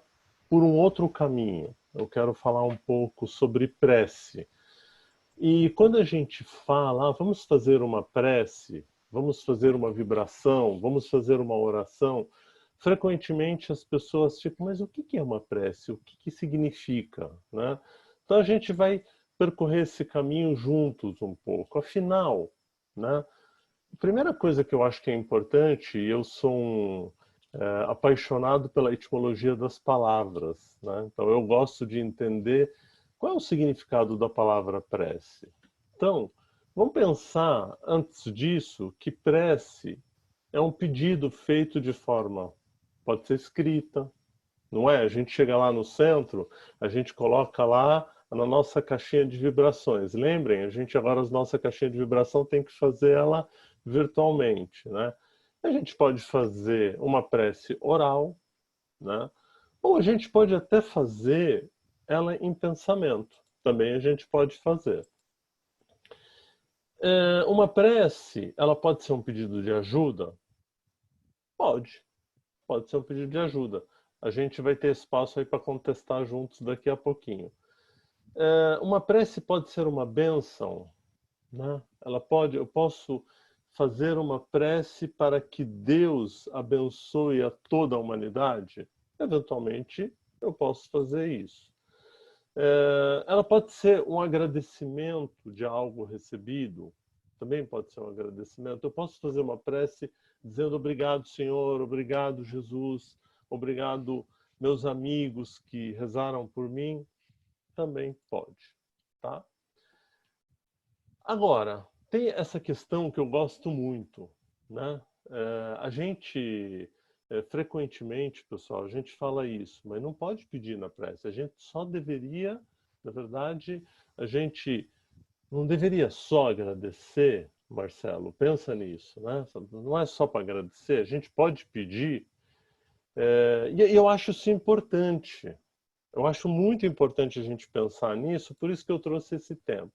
por um outro caminho. Eu quero falar um pouco sobre prece. E quando a gente fala, vamos fazer uma prece, vamos fazer uma vibração, vamos fazer uma oração, frequentemente as pessoas ficam, mas o que é uma prece? O que significa? Né? Então a gente vai percorrer esse caminho juntos um pouco. Afinal, né, a primeira coisa que eu acho que é importante, eu sou apaixonado pela etimologia das palavras, né? Então eu gosto de entender qual é o significado da palavra prece. Então, vamos pensar, antes disso, que prece é um pedido feito de forma, pode ser escrita, não é? A gente chega lá no centro, a gente coloca lá na nossa caixinha de vibrações. Lembrem, a gente agora, a nossa caixinha de vibração tem que fazer ela virtualmente, né? A gente pode fazer uma prece oral, né? Ou a gente pode até fazer ela em pensamento. Também a gente pode fazer. Uma prece, ela pode ser um pedido de ajuda? Pode. Pode ser um pedido de ajuda. A gente vai ter espaço aí para contestar juntos daqui a pouquinho. Uma prece pode ser uma bênção, né? Eu posso fazer uma prece para que Deus abençoe a toda a humanidade? Eventualmente, eu posso fazer isso. Ela pode ser um agradecimento de algo recebido, também pode ser um agradecimento. Eu posso fazer uma prece dizendo obrigado, Senhor, obrigado, Jesus, obrigado, meus amigos que rezaram por mim, também pode, tá? Agora, tem essa questão que eu gosto muito, né? A gente, frequentemente, pessoal, a gente fala isso, mas não pode pedir na prece. A gente só deveria, na verdade, a gente não deveria só agradecer, Marcelo, pensa nisso, né? Não é só para agradecer, a gente pode pedir, e eu acho isso importante. Eu acho muito importante a gente pensar nisso, por isso que eu trouxe esse tempo.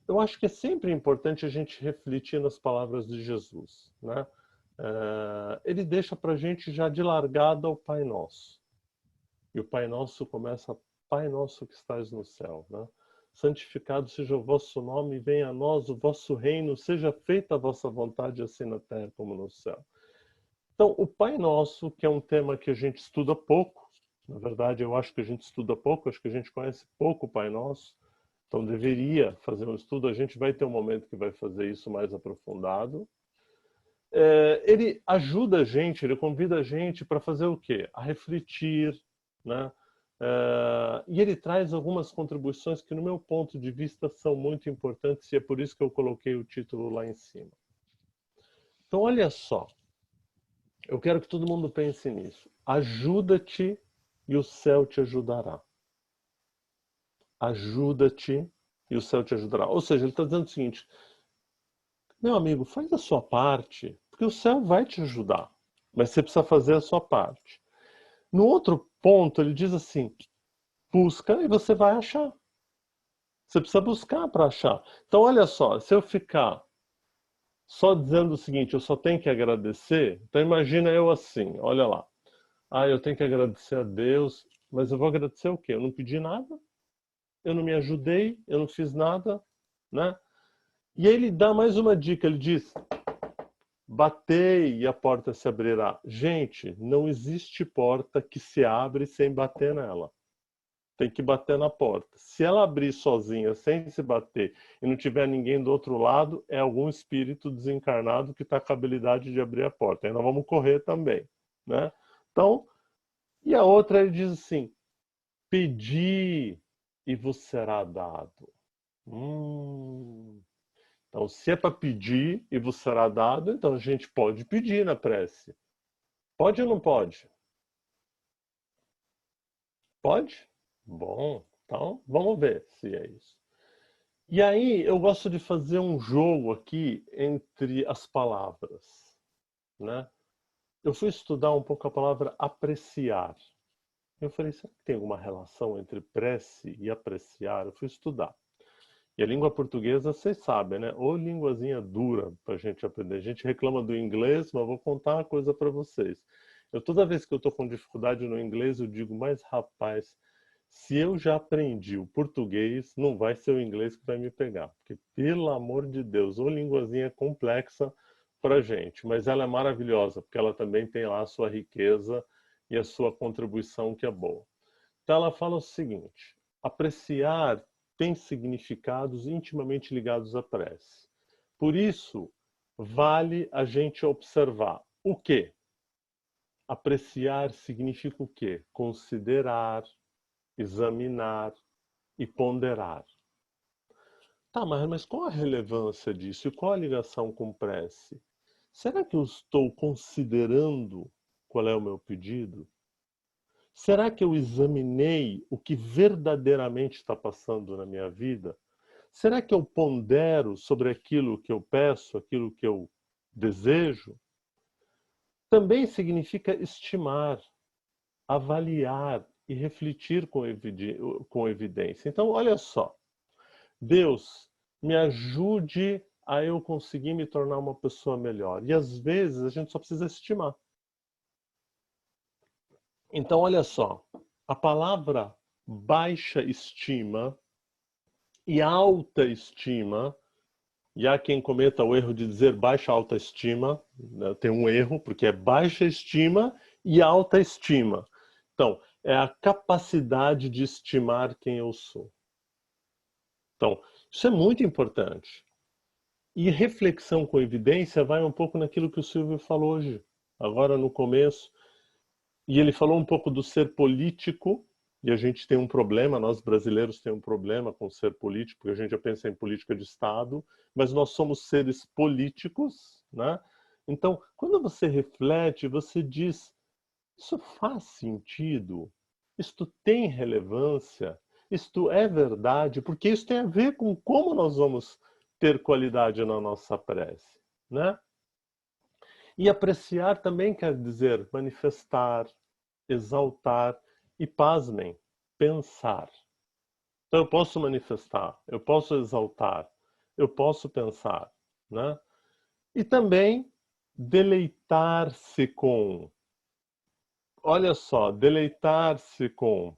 Eu acho que é sempre importante a gente refletir nas palavras de Jesus, né? Ele deixa para a gente já de largada o Pai Nosso. E o Pai Nosso começa, Pai Nosso que estás no céu, né? Santificado seja o vosso nome, venha a nós o vosso reino, seja feita a vossa vontade, assim na terra como no céu. Então, o Pai Nosso, que é um tema que a gente estuda pouco, na verdade eu acho que a gente estuda pouco, acho que a gente conhece pouco o Pai Nosso, então deveria fazer um estudo, a gente vai ter um momento que vai fazer isso mais aprofundado. Ele ajuda a gente, ele convida a gente para fazer o quê? A refletir, né? E ele traz algumas contribuições que, no meu ponto de vista, são muito importantes e é por isso que eu coloquei o título lá em cima. Então, olha só, eu quero que todo mundo pense nisso. Ajuda-te e o céu te ajudará. Ajuda-te e o céu te ajudará. Ou seja, ele está dizendo o seguinte, meu amigo, faz a sua parte, porque o céu vai te ajudar, mas você precisa fazer a sua parte. No outro ponto, ele diz assim, busca e você vai achar. Você precisa buscar para achar. Então, olha só, se eu ficar só dizendo o seguinte, eu só tenho que agradecer, então imagina eu assim, olha lá. Eu tenho que agradecer a Deus, mas eu vou agradecer o quê? Eu não pedi nada. eu não me ajudei, eu não fiz nada, né? E aí ele dá mais uma dica, ele diz: batei e a porta se abrirá. Gente, não existe porta que se abre sem bater nela. Tem que bater na porta. Se ela abrir sozinha, sem se bater, e não tiver ninguém do outro lado, é algum espírito desencarnado que está com a habilidade de abrir a porta. Aí nós vamos correr também, né? Então, e a outra ele diz assim: pedi e vos será dado. Então, se é para pedir e vos será dado, então a gente pode pedir na prece. Pode ou não pode? Pode? Bom, então vamos ver se é isso. E aí eu gosto de fazer um jogo aqui entre as palavras, né? Eu fui estudar um pouco a palavra apreciar. Eu falei, será que tem alguma relação entre prece e apreciar? Eu fui estudar. E a língua portuguesa, vocês sabem, né? Ou linguazinha dura para a gente aprender. A gente reclama do inglês, mas vou contar uma coisa para vocês. Toda vez que eu estou com dificuldade no inglês, eu digo, mas rapaz, se eu já aprendi o português, não vai ser o inglês que vai me pegar. Porque, pelo amor de Deus, ou linguazinha complexa para a gente. Mas ela é maravilhosa, porque ela também tem lá a sua riqueza e a sua contribuição que é boa. Então ela fala o seguinte: apreciar tem significados intimamente ligados à prece. Por isso, vale a gente observar o quê? Apreciar significa o quê? Considerar, examinar e ponderar. Tá, mas qual a relevância disso? E qual a ligação com prece? Será que eu estou considerando qual é o meu pedido? Será que eu examinei o que verdadeiramente está passando na minha vida? Será que eu pondero sobre aquilo que eu peço, aquilo que eu desejo? Também significa estimar, avaliar e refletir com evidência. Então, olha só. Deus, me ajude a eu conseguir me tornar uma pessoa melhor. E às vezes a gente só precisa estimar. Então, olha só. A palavra baixa estima e alta estima, e há quem cometa o erro de dizer baixa autoestima, né? Tem um erro, porque é baixa estima e alta estima. Então, é a capacidade de estimar quem eu sou. Então, isso é muito importante. E reflexão com evidência vai um pouco naquilo que o Silvio falou hoje, agora no começo. E ele falou um pouco do ser político, e a gente tem um problema, nós brasileiros temos um problema com o ser político, porque a gente já pensa em política de Estado, mas nós somos seres políticos, né? Então, quando você reflete, você diz, isso faz sentido? Isto tem relevância? Isto é verdade? Porque isso tem a ver com como nós vamos ter qualidade na nossa prece, né? E apreciar também quer dizer manifestar, exaltar e, pasmem, pensar. Então eu posso manifestar, eu posso exaltar, eu posso pensar, né? E também deleitar-se com, olha só, deleitar-se com,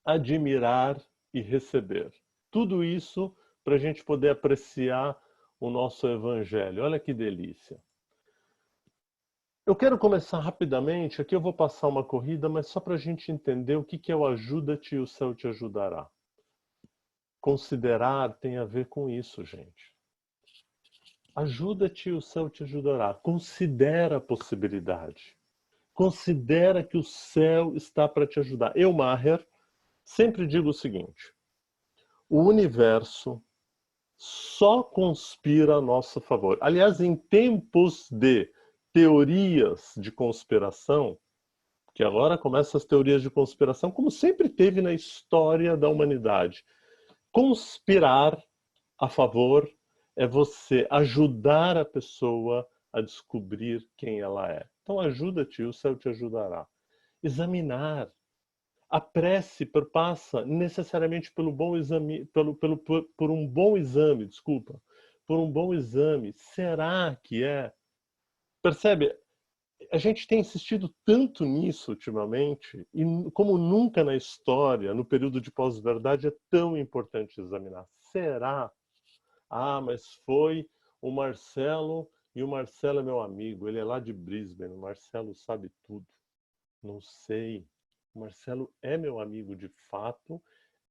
admirar e receber. Tudo isso para a gente poder apreciar o nosso evangelho. Olha que delícia. Eu quero começar rapidamente, aqui eu vou passar uma corrida, mas só para a gente entender o que é o ajuda-te e o céu te ajudará. Considerar tem a ver com isso, gente. Ajuda-te e o céu te ajudará. Considera a possibilidade. Considera que o céu está para te ajudar. Eu, Maher, sempre digo o seguinte: o universo só conspira a nosso favor. Aliás, em tempos de teorias de conspiração, que agora começam as teorias de conspiração, como sempre teve na história da humanidade. Conspirar a favor é você ajudar a pessoa a descobrir quem ela é. Então ajuda-te, o céu te ajudará. Examinar. A prece perpassa necessariamente pelo bom exame, por um bom exame, desculpa. Por um bom exame. Será que é? Percebe? a gente tem insistido tanto nisso ultimamente, e como nunca na história, no período de pós-verdade, é tão importante examinar. Será? Ah, mas foi o Marcelo, e o Marcelo é meu amigo, ele é lá de Brisbane, o Marcelo sabe tudo. Não sei. O Marcelo é meu amigo de fato,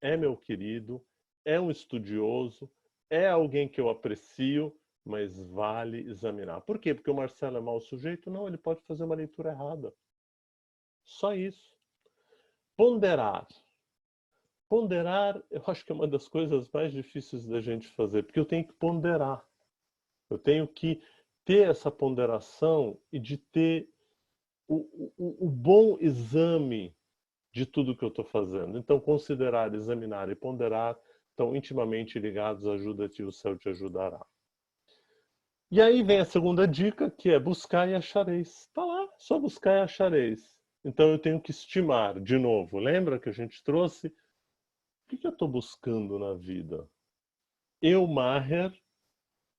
é meu querido, é um estudioso, é alguém que eu aprecio, mas vale examinar. Por quê? Porque o Marcelo é mau sujeito? Não, ele pode fazer uma leitura errada. Só isso. Ponderar. Ponderar, eu acho que é uma das coisas mais difíceis da gente fazer, porque eu tenho que ponderar. Eu tenho que ter essa ponderação e de ter o bom exame de tudo que eu estou fazendo. Então, considerar, examinar e ponderar estão intimamente ligados, ajuda-te e o céu te ajudará. E aí vem a segunda dica, que é buscar e achareis. Está lá, só buscar e achareis. Então eu tenho que estimar, de novo, lembra que a gente trouxe? O que eu estou buscando na vida? Eu, Maher,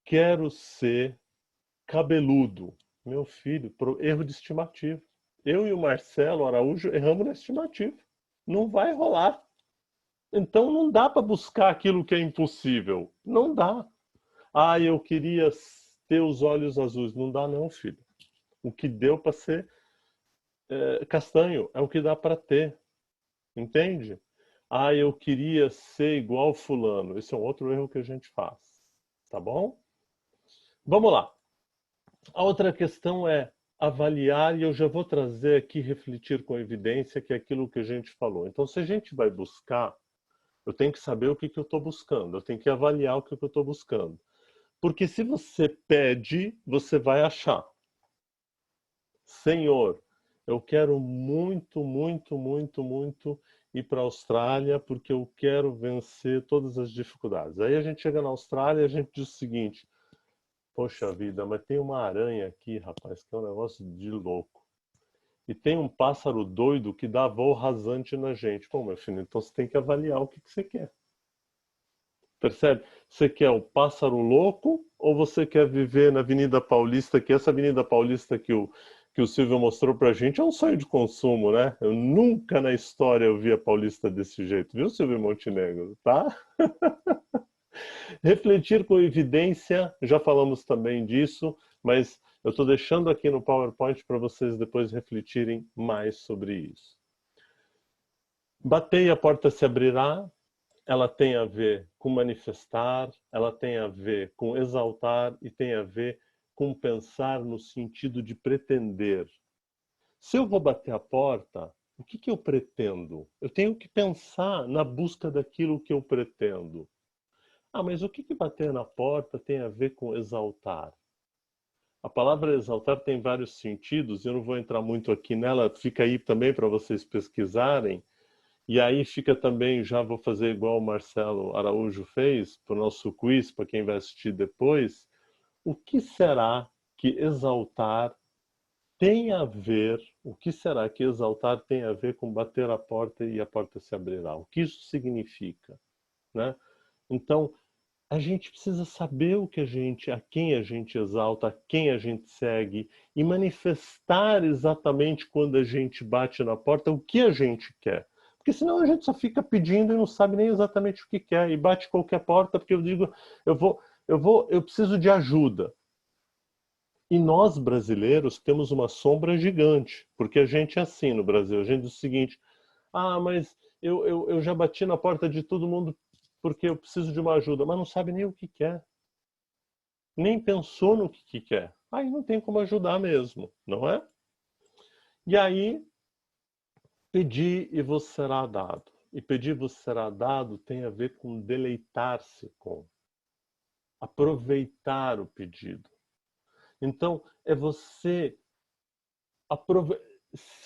quero ser cabeludo. Meu filho, erro de estimativa. Eu e o Marcelo Araújo erramos na estimativa. Não vai rolar. Então não dá para buscar aquilo que é impossível. Não dá. Ah, eu queria ter os olhos azuis. Não dá não, filho. O que deu para ser castanho é o que dá para ter. Entende? Ah, eu queria ser igual fulano. Esse é um outro erro que a gente faz. Tá bom? Vamos lá. A outra questão é avaliar, e eu já vou trazer aqui, refletir com evidência, que é aquilo que a gente falou. Então, se a gente vai buscar, eu tenho que saber o que eu estou buscando, eu tenho que avaliar o que eu estou buscando. Porque se você pede, você vai achar. Senhor, eu quero muito, muito, muito, muito ir para a Austrália porque eu quero vencer todas as dificuldades. Aí a gente chega na Austrália e a gente diz o seguinte: poxa vida, mas tem uma aranha aqui, rapaz, que é um negócio de louco. E tem um pássaro doido que dá voo rasante na gente. Bom, meu filho, então você tem que avaliar o que você quer. Percebe? Você quer o pássaro louco ou você quer viver na Avenida Paulista, que essa Avenida Paulista que o Silvio mostrou pra gente é um sonho de consumo, né? Eu nunca na história eu vi a Paulista desse jeito, viu, Silvio Montenegro? Tá? Refletir com evidência, já falamos também disso, mas eu estou deixando aqui no PowerPoint para vocês depois refletirem mais sobre isso. Batei, a porta se abrirá. Ela tem a ver com manifestar, ela tem a ver com exaltar e tem a ver com pensar no sentido de pretender. Se eu vou bater a porta, o que eu pretendo? Eu tenho que pensar na busca daquilo que eu pretendo. Ah, mas o que bater na porta tem a ver com exaltar? A palavra exaltar tem vários sentidos, eu não vou entrar muito aqui nela, fica aí também para vocês pesquisarem. E aí fica também, já vou fazer igual o Marcelo Araújo fez, para o nosso quiz, para quem vai assistir depois. O que será que exaltar tem a ver, o que será que exaltar tem a ver com bater a porta e a porta se abrirá? O que isso significa? Né? Então, a gente precisa saber a quem a gente exalta, a quem a gente segue e manifestar exatamente quando a gente bate na porta o que a gente quer. Porque senão a gente só fica pedindo e não sabe nem exatamente o que quer e bate qualquer porta porque eu digo, eu preciso de ajuda. E nós brasileiros temos uma sombra gigante, porque a gente é assim no Brasil, a gente diz o seguinte: ah, mas eu já bati na porta de todo mundo porque eu preciso de uma ajuda, mas não sabe nem o que quer. Nem pensou no que quer. Aí não tem como ajudar mesmo, não é? E aí, pedir e vos será dado. E pedir vos será dado tem a ver com deleitar-se com. Aproveitar o pedido. Então, é você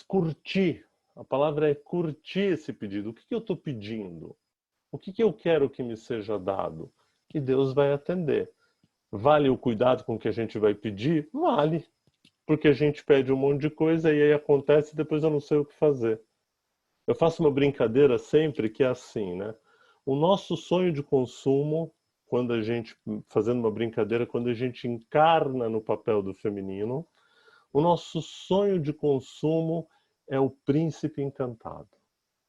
curtir. A palavra é curtir esse pedido. O que eu estou pedindo? O que eu quero que me seja dado? E Deus vai atender. Vale o cuidado com que a gente vai pedir? Vale. Porque a gente pede um monte de coisa e aí acontece e depois eu não sei o que fazer. Eu faço uma brincadeira sempre que é assim, né? O nosso sonho de consumo, fazendo uma brincadeira, quando a gente encarna no papel do feminino, O nosso sonho de consumo é o príncipe encantado.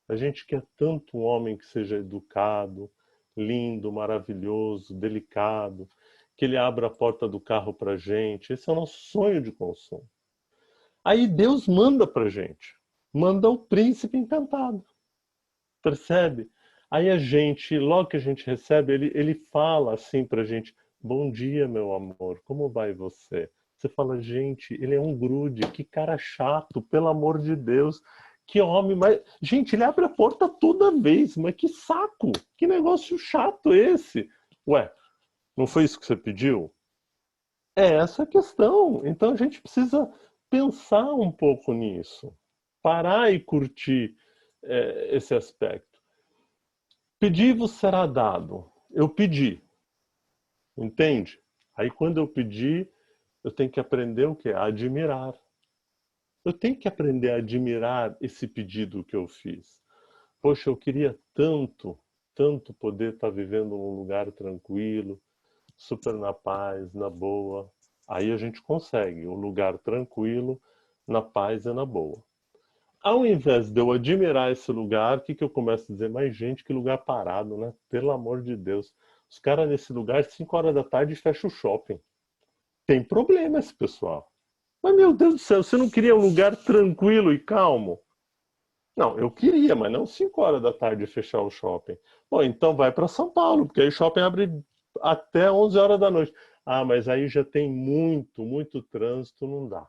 A gente quer tanto um homem que seja educado, lindo, maravilhoso, delicado, que ele abra a porta do carro para a gente. Esse é o nosso sonho de consumo. Aí Deus manda para a gente, manda o príncipe encantado. Percebe? Aí a gente, logo que a gente recebe, ele fala assim para a gente: bom dia, meu amor, como vai você? Você fala: gente, ele é um grude, que cara chato, pelo amor de Deus, que homem, mas... Gente, ele abre a porta toda vez, mas que saco, que negócio chato esse. Ué, não foi isso que você pediu? É essa a questão. Então a gente precisa pensar um pouco nisso, parar e curtir esse aspecto. Pedi-vos será dado. Eu pedi, entende? Aí quando eu pedi, eu tenho que aprender o quê? A admirar. Eu tenho que aprender a admirar esse pedido que eu fiz. Poxa, eu queria tanto, tanto poder estar vivendo num lugar tranquilo, super na paz, na boa. Aí a gente consegue um lugar tranquilo, na paz e na boa. Ao invés de eu admirar esse lugar, o que eu começo a dizer? Mas, gente, que lugar parado, né? Pelo amor de Deus. Os caras nesse lugar, 5 horas da tarde, fecham o shopping. Tem problema esse pessoal. Mas, meu Deus do céu, você não queria um lugar tranquilo e calmo? Não, eu queria, mas não 5 horas da tarde fechar o shopping. Bom, então vai para São Paulo, porque aí o shopping abre até 11 horas da noite. Ah, mas aí já tem muito, muito trânsito, não dá.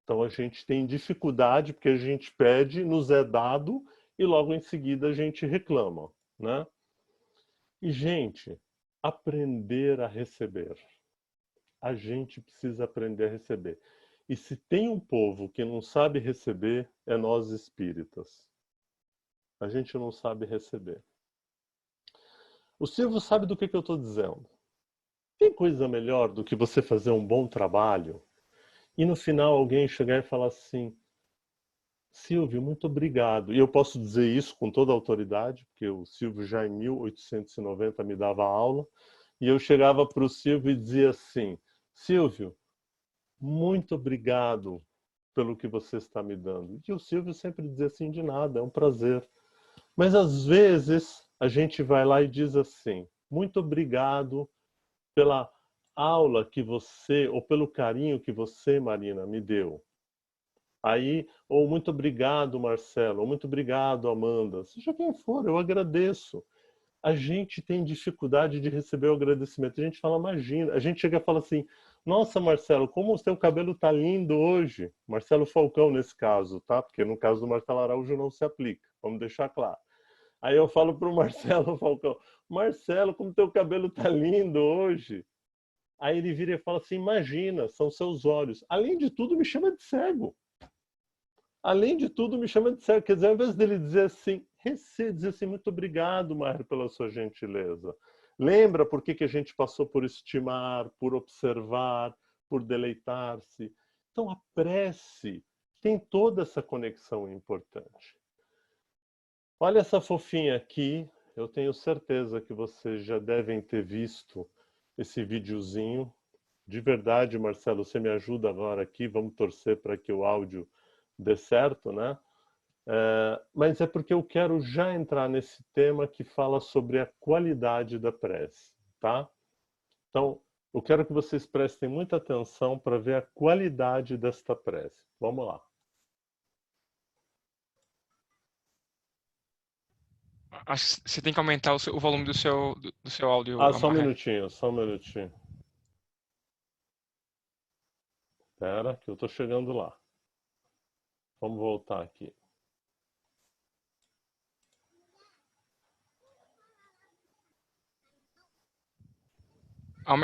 Então a gente tem dificuldade porque a gente pede, nos é dado e logo em seguida a gente reclama, né? E gente, aprender a receber. A gente precisa aprender a receber. E se tem um povo que não sabe receber, é nós espíritas. A gente não sabe receber. O Silvio sabe do que eu estou dizendo. Tem coisa melhor do que você fazer um bom trabalho e no final alguém chegar e falar assim: Silvio, muito obrigado. E eu posso dizer isso com toda a autoridade, porque o Silvio já em 1890 me dava aula, e eu chegava para o Silvio e dizia assim: Silvio, muito obrigado pelo que você está me dando. E o Silvio sempre dizia assim: de nada, é um prazer. Mas às vezes a gente vai lá e diz assim: muito obrigado pela aula que você, ou pelo carinho que você, Marina, me deu. Aí, ou muito obrigado, Marcelo, ou muito obrigado, Amanda. Seja quem for, eu agradeço. A gente tem dificuldade de receber o agradecimento. A gente fala, imagina. A gente chega e fala assim: nossa, Marcelo, como o seu cabelo tá lindo hoje. Marcelo Falcão, nesse caso, tá? Porque no caso do Marcelo Araújo não se aplica. Vamos deixar claro. Aí eu falo pro Marcelo Falcão: Marcelo, como teu cabelo tá lindo hoje. Aí ele vira e fala assim: imagina, são seus olhos. Além de tudo, me chama de cego. Além de tudo, me chama de cego. Quer dizer, ao invés dele dizer assim, dizer assim: muito obrigado, Mário, pela sua gentileza. Lembra por que a gente passou por estimar, por observar, por deleitar-se. Então, a prece tem toda essa conexão importante. Olha essa fofinha aqui. Eu tenho certeza que vocês já devem ter visto esse videozinho. De verdade, Marcelo, você me ajuda agora aqui. Vamos torcer para que o áudio dê certo, né? Mas é porque eu quero já entrar nesse tema que fala sobre a qualidade da prece, tá? Então, eu quero que vocês prestem muita atenção para ver a qualidade desta prece. Vamos lá. Acho que você tem que aumentar o volume do seu áudio, Só um Amarré. minutinho, só um minutinho. Espera, que eu estou chegando lá. Vamos voltar aqui.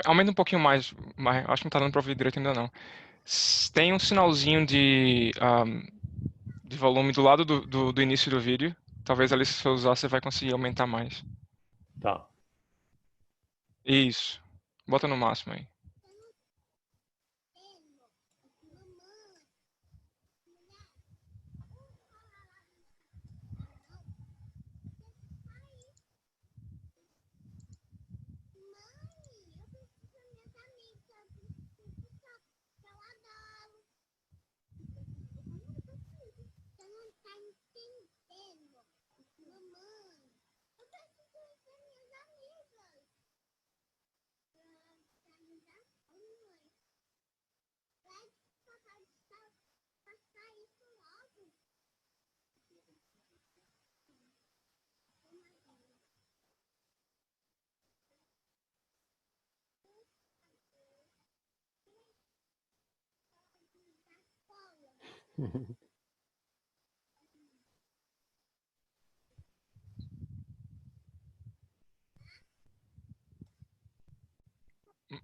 Aumenta um pouquinho mais, mas acho que não tá dando pra ouvir direito ainda não. Tem um sinalzinho de volume do lado do início do vídeo. Talvez ali, se você usar, você vai conseguir aumentar mais. Tá. Isso. Bota no máximo aí.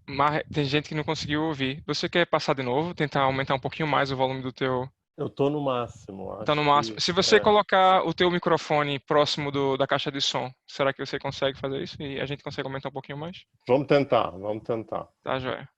Mas tem gente que não conseguiu ouvir. Você quer passar de novo? Tentar aumentar um pouquinho mais o volume do teu... Eu tô no máximo, Tá no acho máximo. que Se você colocar o teu microfone próximo da caixa de som, será que você consegue fazer isso? E a gente consegue aumentar um pouquinho mais? Vamos tentar, vamos tentar. Tá, joia.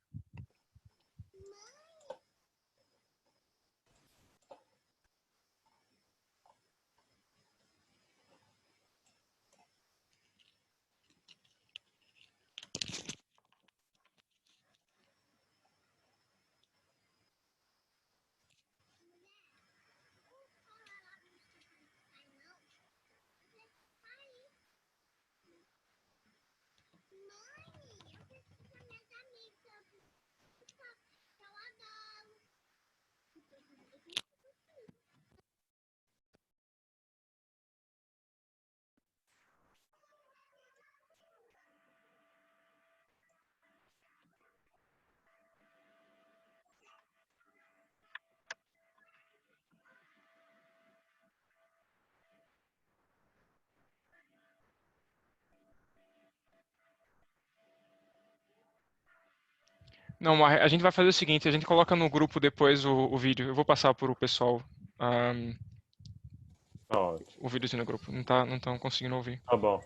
Não, mas a gente vai fazer o seguinte, a gente coloca no grupo depois o vídeo. Eu vou passar para o pessoal Tá ótimo. o videozinho no grupo. Não estão conseguindo ouvir. Tá bom,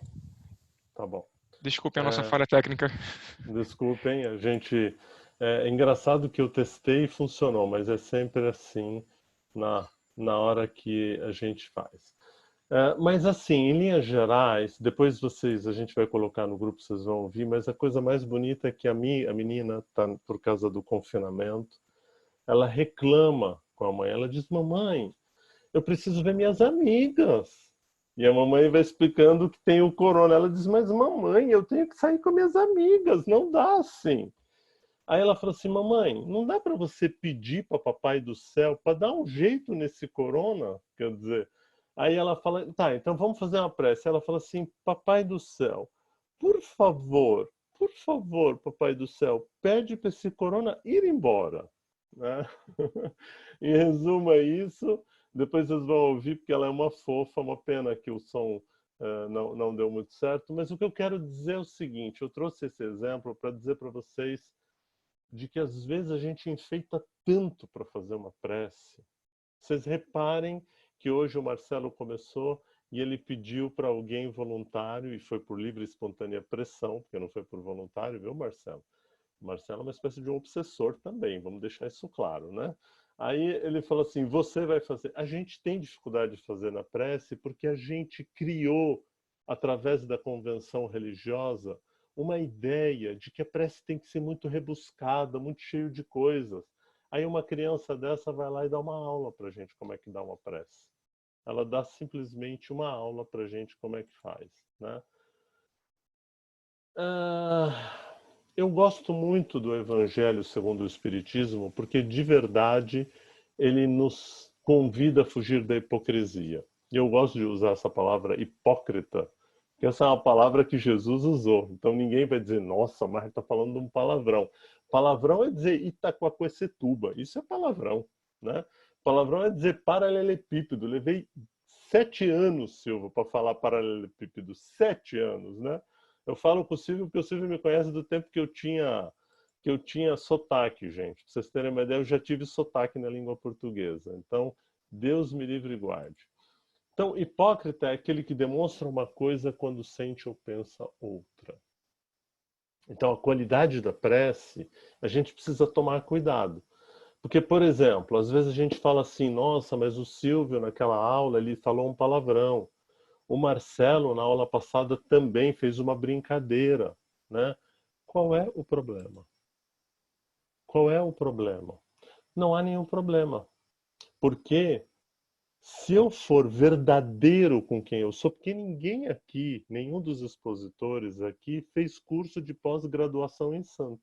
tá bom. Desculpe a nossa falha técnica. Desculpem, a gente... É engraçado que eu testei e funcionou, mas é sempre assim na hora que a gente faz. Mas assim, em linhas gerais, depois a gente vai colocar no grupo, vocês vão ouvir, mas a coisa mais bonita é que a menina, tá, por causa do confinamento, ela reclama com a mãe, ela diz, mamãe, eu preciso ver minhas amigas. E a mamãe vai explicando que tem o corona. Ela diz, mas mamãe, eu tenho que sair com minhas amigas, não dá assim. Aí ela falou assim, mamãe, não dá para você pedir para papai do céu para dar um jeito nesse corona? Quer dizer, aí ela fala, tá, então vamos fazer uma prece. Ela fala assim, papai do céu, por favor, papai do céu, pede para esse corona ir embora. Né? Em resumo é isso. Depois vocês vão ouvir, porque ela é uma fofa, uma pena que o som não deu muito certo. Mas o que eu quero dizer é o seguinte, eu trouxe esse exemplo para dizer para vocês de que às vezes a gente enfeita tanto para fazer uma prece. Vocês reparem que hoje o Marcelo começou e ele pediu para alguém voluntário, e foi por livre e espontânea pressão, porque não foi por voluntário, viu, Marcelo? O Marcelo é uma espécie de um obsessor também, vamos deixar isso claro, né? Aí ele falou assim, você vai fazer. A gente tem dificuldade de fazer na prece porque a gente criou, através da convenção religiosa, uma ideia de que a prece tem que ser muito rebuscada, muito cheio de coisas. Aí uma criança dessa vai lá e dá uma aula para a gente como é que dá uma prece. Ela dá simplesmente uma aula para a gente como é que faz, né? Eu gosto muito do Evangelho segundo o Espiritismo porque, de verdade, ele nos convida a fugir da hipocrisia. E eu gosto de usar essa palavra hipócrita, porque essa é uma palavra que Jesus usou. Então ninguém vai dizer, nossa, mas está falando de um palavrão. Palavrão é dizer Itacoaquecetuba. Isso é palavrão, né? Palavrão é dizer paralelepípedo. Levei 7 anos, Silvio, para falar paralelepípedo. 7 anos, né? Eu falo com o Silvio porque o Silvio me conhece do tempo que eu tinha sotaque, gente. Pra vocês terem uma ideia, eu já tive sotaque na língua portuguesa. Então, Deus me livre e guarde. Então, hipócrita é aquele que demonstra uma coisa quando sente ou pensa outra. Então, a qualidade da prece, a gente precisa tomar cuidado. Porque, por exemplo, às vezes a gente fala assim, nossa, mas o Silvio naquela aula ele falou um palavrão. O Marcelo, na aula passada, também fez uma brincadeira, né? Qual é o problema? Qual é o problema? Não há nenhum problema. Porque se eu for verdadeiro com quem eu sou, porque ninguém aqui, nenhum dos expositores aqui, fez curso de pós-graduação em santo.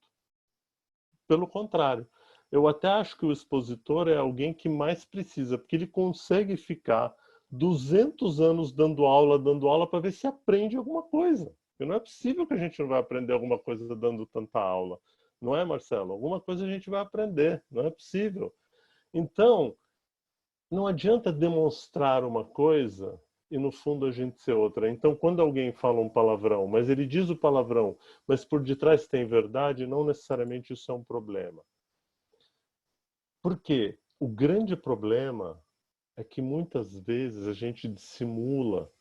Pelo contrário, eu até acho que o expositor é alguém que mais precisa, porque ele consegue ficar 200 anos dando aula para ver se aprende alguma coisa. Porque não é possível que a gente não vai aprender alguma coisa dando tanta aula. Não é, Marcelo? Alguma coisa a gente vai aprender, não é possível. Então, não adianta demonstrar uma coisa e no fundo a gente ser outra. Então, quando alguém fala um palavrão, mas ele diz o palavrão, mas por detrás tem verdade, não necessariamente isso é um problema. Por quê? O grande problema é que muitas vezes a gente dissimula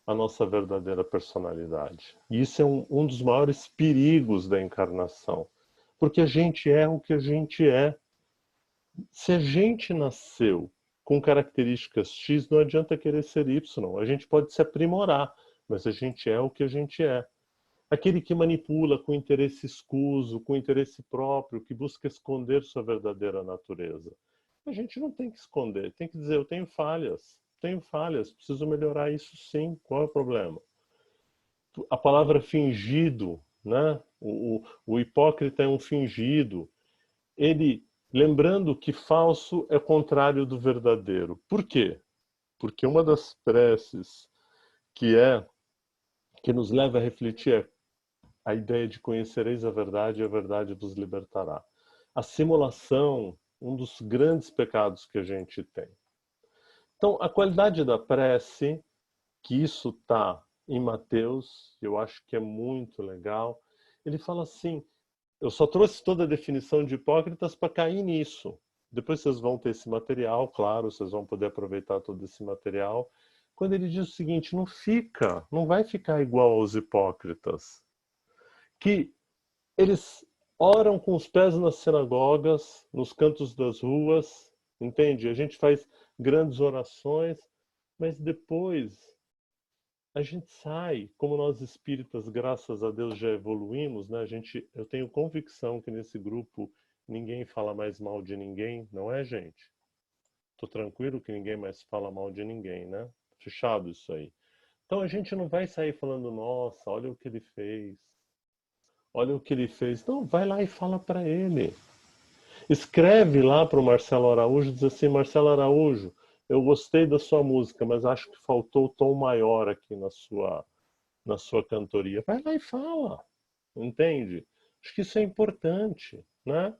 a nossa verdadeira personalidade. E isso é um dos maiores perigos da encarnação. Porque a gente é o que a gente é. Se a gente nasceu com características X, não adianta querer ser Y. A gente pode se aprimorar, mas a gente é o que a gente é. Aquele que manipula com interesse escuso, com interesse próprio, que busca esconder sua verdadeira natureza. A gente não tem que esconder, tem que dizer, eu tenho falhas, preciso melhorar isso sim, qual é o problema? A palavra fingido, né? O hipócrita é um fingido. Ele, lembrando que falso é contrário do verdadeiro. Por quê? Porque uma das preces que nos leva a refletir é a ideia de conhecereis a verdade e a verdade vos libertará. A simulação, um dos grandes pecados que a gente tem. Então, a qualidade da prece, que isso está em Mateus, eu acho que é muito legal. Ele fala assim, eu só trouxe toda a definição de hipócritas para cair nisso. Depois vocês vão ter esse material, claro, vocês vão poder aproveitar todo esse material. Quando ele diz o seguinte, não vai ficar igual aos hipócritas. Que eles oram com os pés nas sinagogas, nos cantos das ruas, entende? A gente faz grandes orações, mas depois a gente sai, como nós espíritas, graças a Deus, já evoluímos, né? Eu tenho convicção que nesse grupo ninguém fala mais mal de ninguém, não é, gente? Tô tranquilo que ninguém mais fala mal de ninguém, né? Fechado isso aí. Então a gente não vai sair falando, nossa, olha o que ele fez. Olha o que ele fez. Não, vai lá e fala para ele. Escreve lá para o Marcelo Araújo, diz assim, Marcelo Araújo, eu gostei da sua música, mas acho que faltou o tom maior aqui na sua cantoria. Vai lá e fala, entende? Acho que isso é importante, né?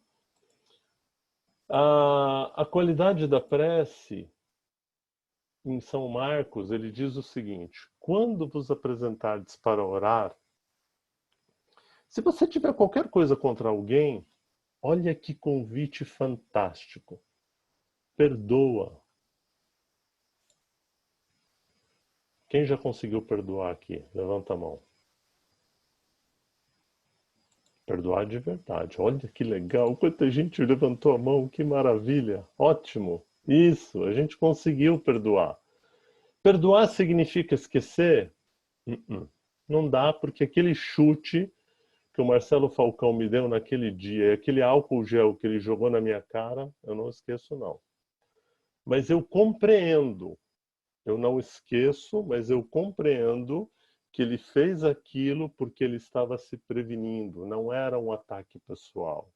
A qualidade da prece, em São Marcos, ele diz o seguinte, quando vos apresentardes para orar, se você tiver qualquer coisa contra alguém, olha que convite fantástico. Perdoa. Quem já conseguiu perdoar aqui? Levanta a mão. Perdoar de verdade. Olha que legal. Quanta gente levantou a mão. Que maravilha. Ótimo. Isso, a gente conseguiu perdoar. Perdoar significa esquecer? Não dá, porque aquele chute que o Marcelo Falcão me deu naquele dia, e aquele álcool gel que ele jogou na minha cara, eu não esqueço, não. Mas eu compreendo, eu não esqueço, mas eu compreendo que ele fez aquilo porque ele estava se prevenindo, não era um ataque pessoal.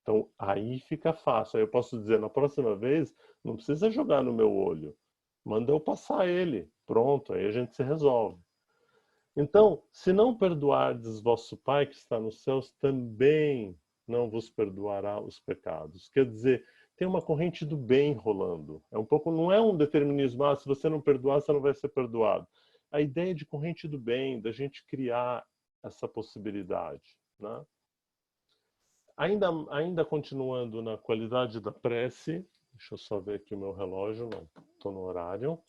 Então, aí fica fácil. Aí eu posso dizer, na próxima vez, não precisa jogar no meu olho. Manda eu passar ele. Pronto, aí a gente se resolve. Então, se não perdoardes vosso Pai que está nos céus, também não vos perdoará os pecados. Quer dizer, tem uma corrente do bem rolando. É um pouco, não é um determinismo, se você não perdoar, você não vai ser perdoado. A ideia de corrente do bem, da gente criar essa possibilidade, né? Ainda continuando na qualidade da prece, deixa eu só ver aqui o meu relógio, não estou no horário.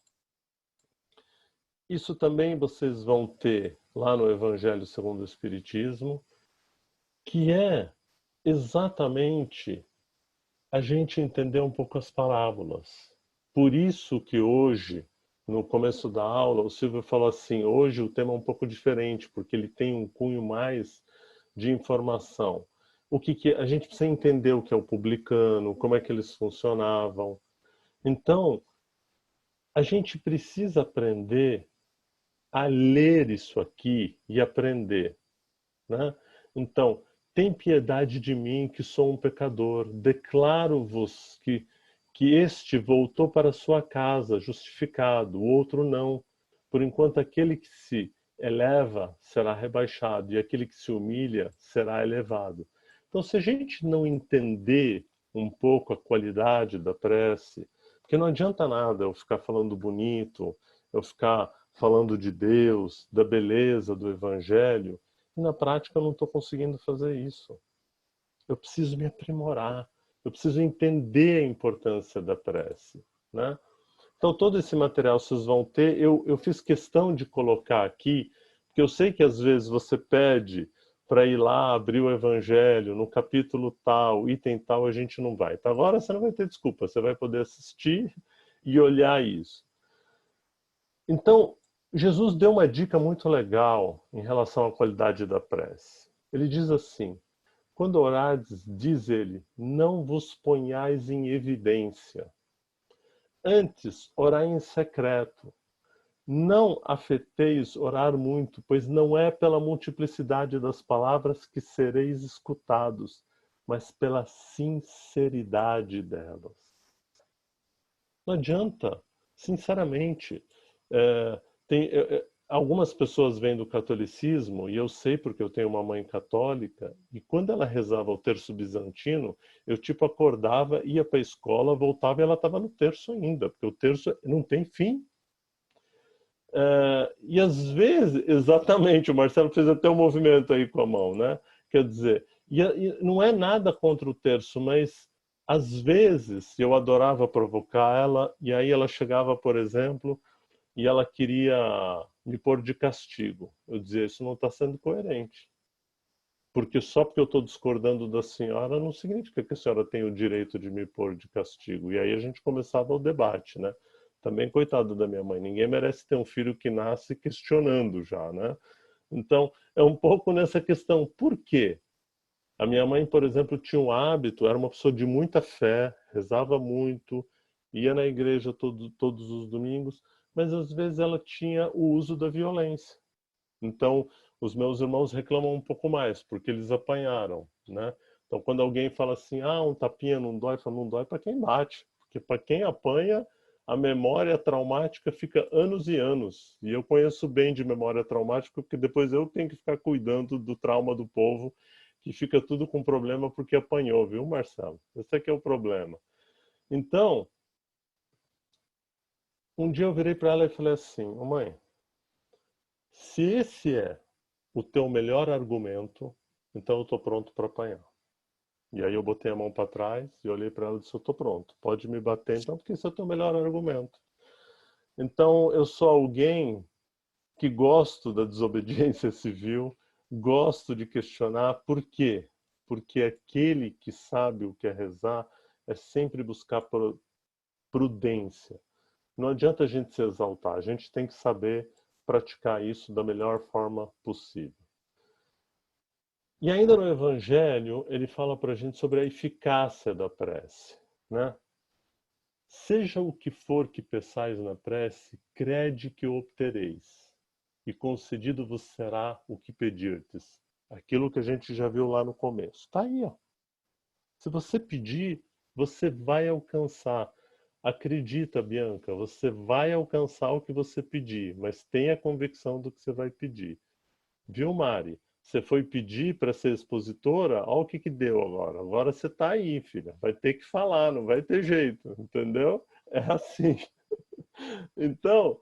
Isso também vocês vão ter lá no Evangelho segundo o Espiritismo, que é exatamente a gente entender um pouco as parábolas. Por isso que hoje, no começo da aula, o Silvio falou assim, hoje o tema é um pouco diferente, porque ele tem um cunho mais de informação. A gente precisa entender o que é o publicano, como é que eles funcionavam. Então, a gente precisa aprender a ler isso aqui e aprender, né? Então, tem piedade de mim que sou um pecador. Declaro-vos que este voltou para sua casa justificado, o outro não. Por enquanto, aquele que se eleva será rebaixado e aquele que se humilha será elevado. Então, se a gente não entender um pouco a qualidade da prece, Porque não adianta nada eu ficar falando bonito, eu ficar falando de Deus, da beleza do Evangelho, e na prática eu não estou conseguindo fazer isso. Eu preciso me aprimorar, eu preciso entender a importância da prece, né? Então todo esse material vocês vão ter, eu fiz questão de colocar aqui, porque eu sei que às vezes você pede para ir lá abrir o Evangelho no capítulo tal, item tal, a gente não vai. Então agora você não vai ter desculpa, você vai poder assistir e olhar isso. Então, Jesus deu uma dica muito legal em relação à qualidade da prece. Ele diz assim: quando orardes, diz ele, não vos ponhais em evidência. Antes, orai em secreto. Não afeteis orar muito, pois não é pela multiplicidade das palavras que sereis escutados, mas pela sinceridade delas. Não adianta, sinceramente. Algumas pessoas vêm do catolicismo, e eu sei porque eu tenho uma mãe católica, e quando ela rezava o terço bizantino, eu acordava, ia para a escola, voltava e ela estava no terço ainda, porque o terço não tem fim. E às vezes, exatamente, o Marcelo fez até um movimento aí com a mão, né? Quer dizer, e não é nada contra o terço, mas às vezes eu adorava provocar ela, e aí ela chegava, por exemplo, e ela queria me pôr de castigo. Eu dizia, isso não está sendo coerente. Porque só porque eu estou discordando da senhora não significa que a senhora tem o direito de me pôr de castigo. E aí a gente começava o debate, né? Também, coitado da minha mãe, ninguém merece ter um filho que nasce questionando já, né? Então, é um pouco nessa questão, por quê? A minha mãe, por exemplo, tinha um hábito, era uma pessoa de muita fé, rezava muito, ia na igreja todos os domingos, mas às vezes ela tinha o uso da violência. Então, os meus irmãos reclamam um pouco mais, porque eles apanharam, né? Então, quando alguém fala assim, um tapinha não dói, fala, não dói para quem bate, porque para quem apanha, a memória traumática fica anos e anos. E eu conheço bem de memória traumática, porque depois eu tenho que ficar cuidando do trauma do povo, que fica tudo com problema porque apanhou, viu, Marcelo? Esse aqui é o problema. Então, um dia eu virei para ela e falei assim, mãe, se esse é o teu melhor argumento, então eu estou pronto para apanhar. E aí eu botei a mão para trás e olhei para ela e disse, eu estou pronto, pode me bater então, porque esse é o teu melhor argumento. Então eu sou alguém que gosto da desobediência civil, gosto de questionar. Por quê? Porque aquele que sabe o que é rezar é sempre buscar prudência. Não adianta a gente se exaltar, a gente tem que saber praticar isso da melhor forma possível. E ainda no Evangelho, ele fala para a gente sobre a eficácia da prece, né? Seja o que for que peçais na prece, crede que o obtereis, e concedido vos será o que pedirdes. Aquilo que a gente já viu lá no começo. Está aí, ó. Se você pedir, você vai alcançar. Acredita, Bianca, você vai alcançar o que você pedir, mas tenha convicção do que você vai pedir. Viu, Mari? Você foi pedir para ser expositora, olha o que deu agora. Agora você está aí, filha. Vai ter que falar, não vai ter jeito, entendeu? É assim. Então,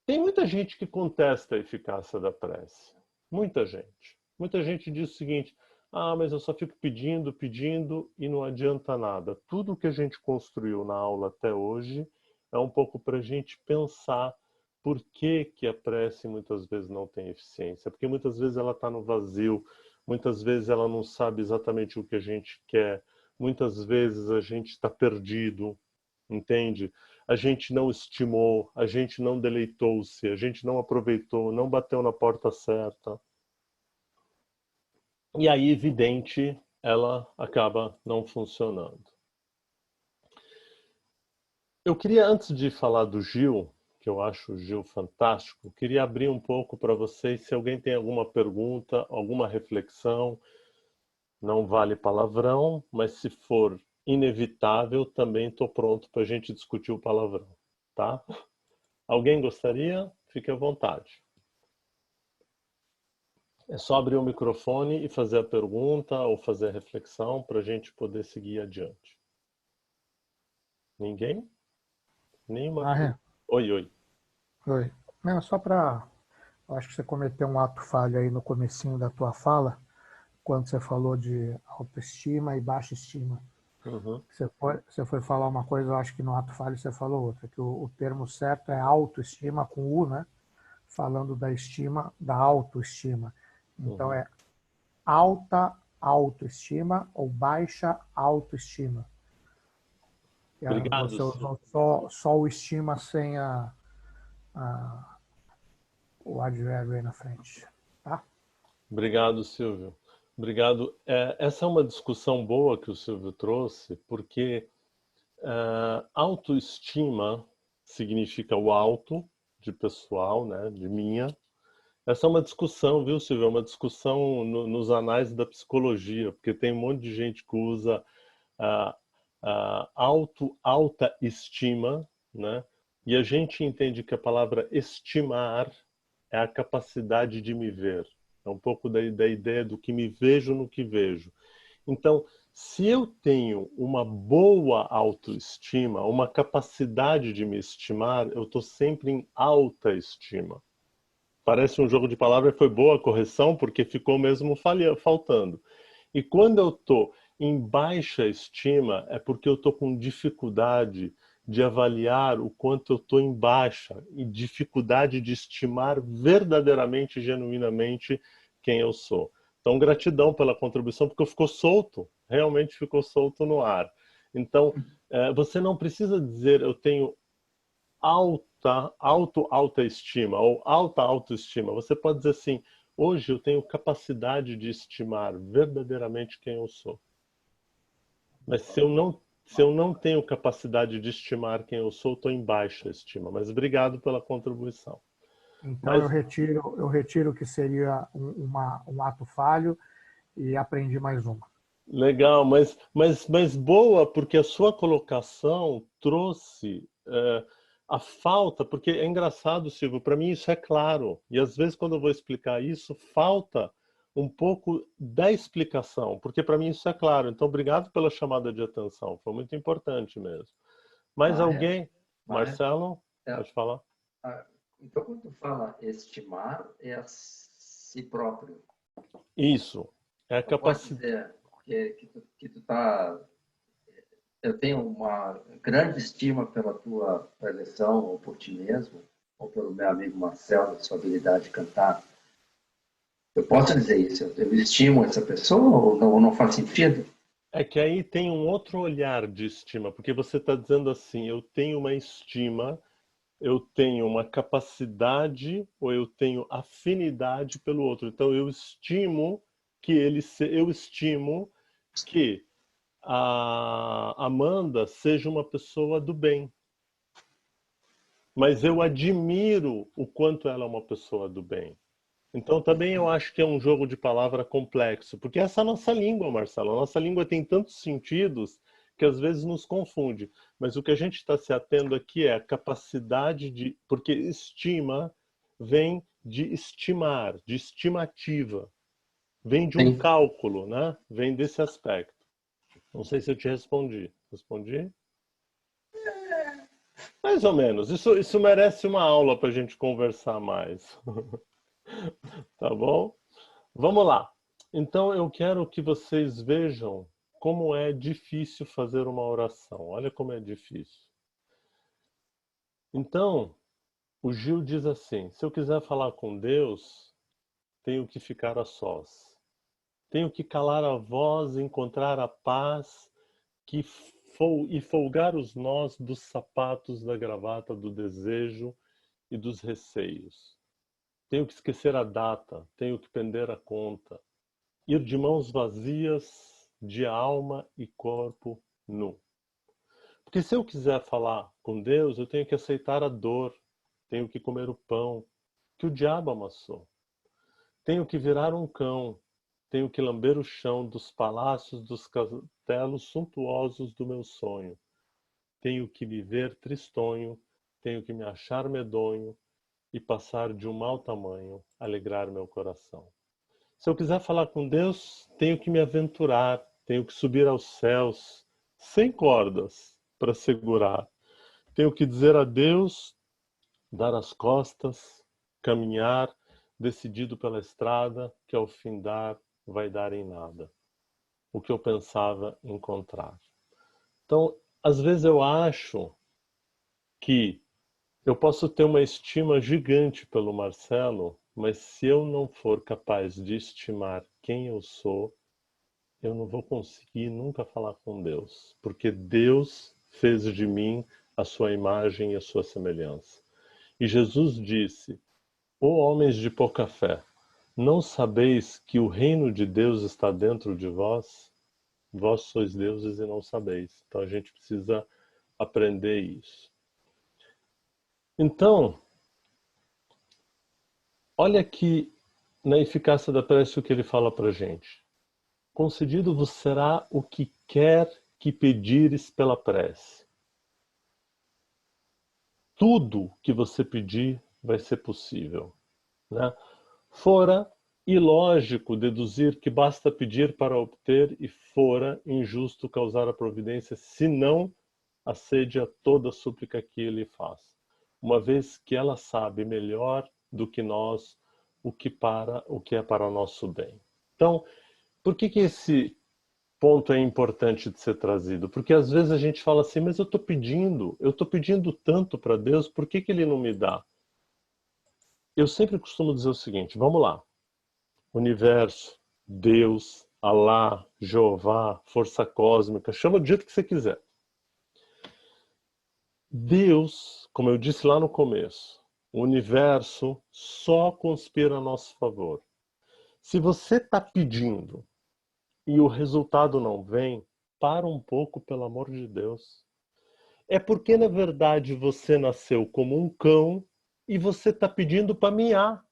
tem muita gente que contesta a eficácia da prece. Muita gente. Muita gente diz o seguinte, mas eu só fico pedindo, pedindo e não adianta nada. Tudo que a gente construiu na aula até hoje é um pouco para a gente pensar por que a prece muitas vezes não tem eficiência. Porque muitas vezes ela está no vazio, muitas vezes ela não sabe exatamente o que a gente quer, muitas vezes a gente está perdido, entende? A gente não estimou, a gente não deleitou-se, a gente não aproveitou, não bateu na porta certa. E aí, evidente, ela acaba não funcionando. Eu queria, antes de falar do Gil, que eu acho o Gil fantástico, queria abrir um pouco para vocês, se alguém tem alguma pergunta, alguma reflexão. Não vale palavrão, mas se for inevitável, também estou pronto para a gente discutir o palavrão, tá? Alguém gostaria? Fique à vontade. É só abrir o microfone e fazer a pergunta ou fazer a reflexão para a gente poder seguir adiante. Ninguém? Nenhuma. Maher, Oi, oi. oi. Não, só para... Eu acho que você cometeu um ato falho aí no comecinho da tua fala, quando você falou de autoestima e baixa estima. Uhum, Você foi falar uma coisa, eu acho que no ato falho você falou outra, que o termo certo é autoestima com U, né? Falando da estima, da autoestima. Então uhum. é alta autoestima ou baixa autoestima. Obrigado, Você Silvio. usou só o estima sem o advérbio aí na frente. Tá? Obrigado, Silvio. Obrigado. Essa é uma discussão boa que o Silvio trouxe, porque autoestima significa o alto de pessoal, né, de minha. Essa é uma discussão, viu, Silvio? É uma discussão nos anais da psicologia, porque tem um monte de gente que usa alta estima, né? E a gente entende que a palavra estimar é a capacidade de me ver. É um pouco da ideia do que me vejo no que vejo. Então, se eu tenho uma boa autoestima, uma capacidade de me estimar, eu estou sempre em alta estima. Parece um jogo de palavras, foi boa a correção, porque ficou mesmo faltando. E quando eu estou em baixa estima, é porque eu estou com dificuldade de avaliar o quanto eu estou em baixa e dificuldade de estimar verdadeiramente, genuinamente quem eu sou. Então, gratidão pela contribuição, porque ficou solto, realmente ficou solto no ar. Então, você não precisa dizer eu tenho alta estima ou alta autoestima. Você pode dizer assim, hoje eu tenho capacidade de estimar verdadeiramente quem eu sou. Mas se eu não tenho capacidade de estimar quem eu sou, estou em baixa estima. Mas obrigado pela contribuição. Então Mas eu retiro que seria um ato falho e aprendi mais uma. legal, mas boa, porque a sua colocação trouxe a falta, porque é engraçado, Silvio, para mim isso é claro, e às vezes quando eu vou explicar isso, falta um pouco da explicação, porque para mim isso é claro. Então, obrigado pela chamada de atenção, foi muito importante mesmo. Mais Maher, alguém? Maher, Marcelo, é, pode falar. então quando tu fala estimar, é a si próprio. Isso, é a Não pode capacidade. dizer que tu tá... Eu tenho uma grande estima pela tua preleção, ou por ti mesmo, ou pelo meu amigo Marcelo, sua habilidade de cantar. Eu posso dizer isso? Eu estimo essa pessoa ou não faz sentido? É que aí tem um outro olhar de estima, porque você está dizendo assim, eu tenho uma estima, eu tenho uma capacidade ou eu tenho afinidade pelo outro. Então eu estimo eu estimo que a Amanda seja uma pessoa do bem, mas eu admiro o quanto ela é uma pessoa do bem. Então também eu acho que é um jogo de palavra complexo, porque essa é a nossa língua, Marcelo. A nossa língua tem tantos sentidos que às vezes nos confunde. Mas o que a gente está se atendo aqui é a capacidade de... Porque estima vem de estimar, de estimativa. Vem de um Sim. cálculo, né? Vem desse aspecto. Não sei se eu te respondi. Respondi? Mais ou menos. Isso merece uma aula para a gente conversar mais. Tá bom? Vamos lá. Então eu quero que vocês vejam como é difícil fazer uma oração. Olha como é difícil. Então, o Gil diz assim: se eu quiser falar com Deus, tenho que ficar a sós. Tenho que calar a voz, encontrar a paz e folgar os nós dos sapatos da gravata do desejo e dos receios. Tenho que esquecer a data, tenho que pender a conta. Ir de mãos vazias, de alma e corpo nu. Porque se eu quiser falar com Deus, eu tenho que aceitar a dor, tenho que comer o pão que o diabo amassou. Tenho que virar um cão, tenho que lamber o chão dos palácios, dos castelos suntuosos do meu sonho. Tenho que me ver tristonho, tenho que me achar medonho e passar de um mau tamanho, alegrar meu coração. Se eu quiser falar com Deus, tenho que me aventurar, tenho que subir aos céus, sem cordas, para segurar. Tenho que dizer adeus, dar as costas, caminhar, decidido pela estrada, que ao findar vai dar em nada o que eu pensava encontrar. Então, às vezes eu acho que eu posso ter uma estima gigante pelo Marcelo, mas se eu não for capaz de estimar quem eu sou, eu não vou conseguir nunca falar com Deus, porque Deus fez de mim a sua imagem e a sua semelhança. E Jesus disse: ó homens de pouca fé, não sabeis que o reino de Deus está dentro de vós? Vós sois deuses e não sabeis. Então a gente precisa aprender isso. Então, olha aqui na eficácia da prece o que ele fala para a gente. Concedido vos será o que quer que pedires pela prece. Tudo que você pedir vai ser possível, né? Fora ilógico deduzir que basta pedir para obter e fora injusto causar a providência se não assedia toda súplica que ele faz, uma vez que ela sabe melhor do que nós o que é para nosso bem. Então, por que esse ponto é importante de ser trazido? Porque às vezes a gente fala assim, mas eu estou pedindo tanto para Deus, por que ele não me dá? Eu sempre costumo dizer o seguinte, vamos lá. Universo, Deus, Alá, Jeová, força cósmica, chama do jeito que você quiser. Deus, como eu disse lá no começo, o universo só conspira a nosso favor. Se você está pedindo e o resultado não vem, para um pouco, pelo amor de Deus. É porque, na verdade, você nasceu como um cão e você está pedindo para miar.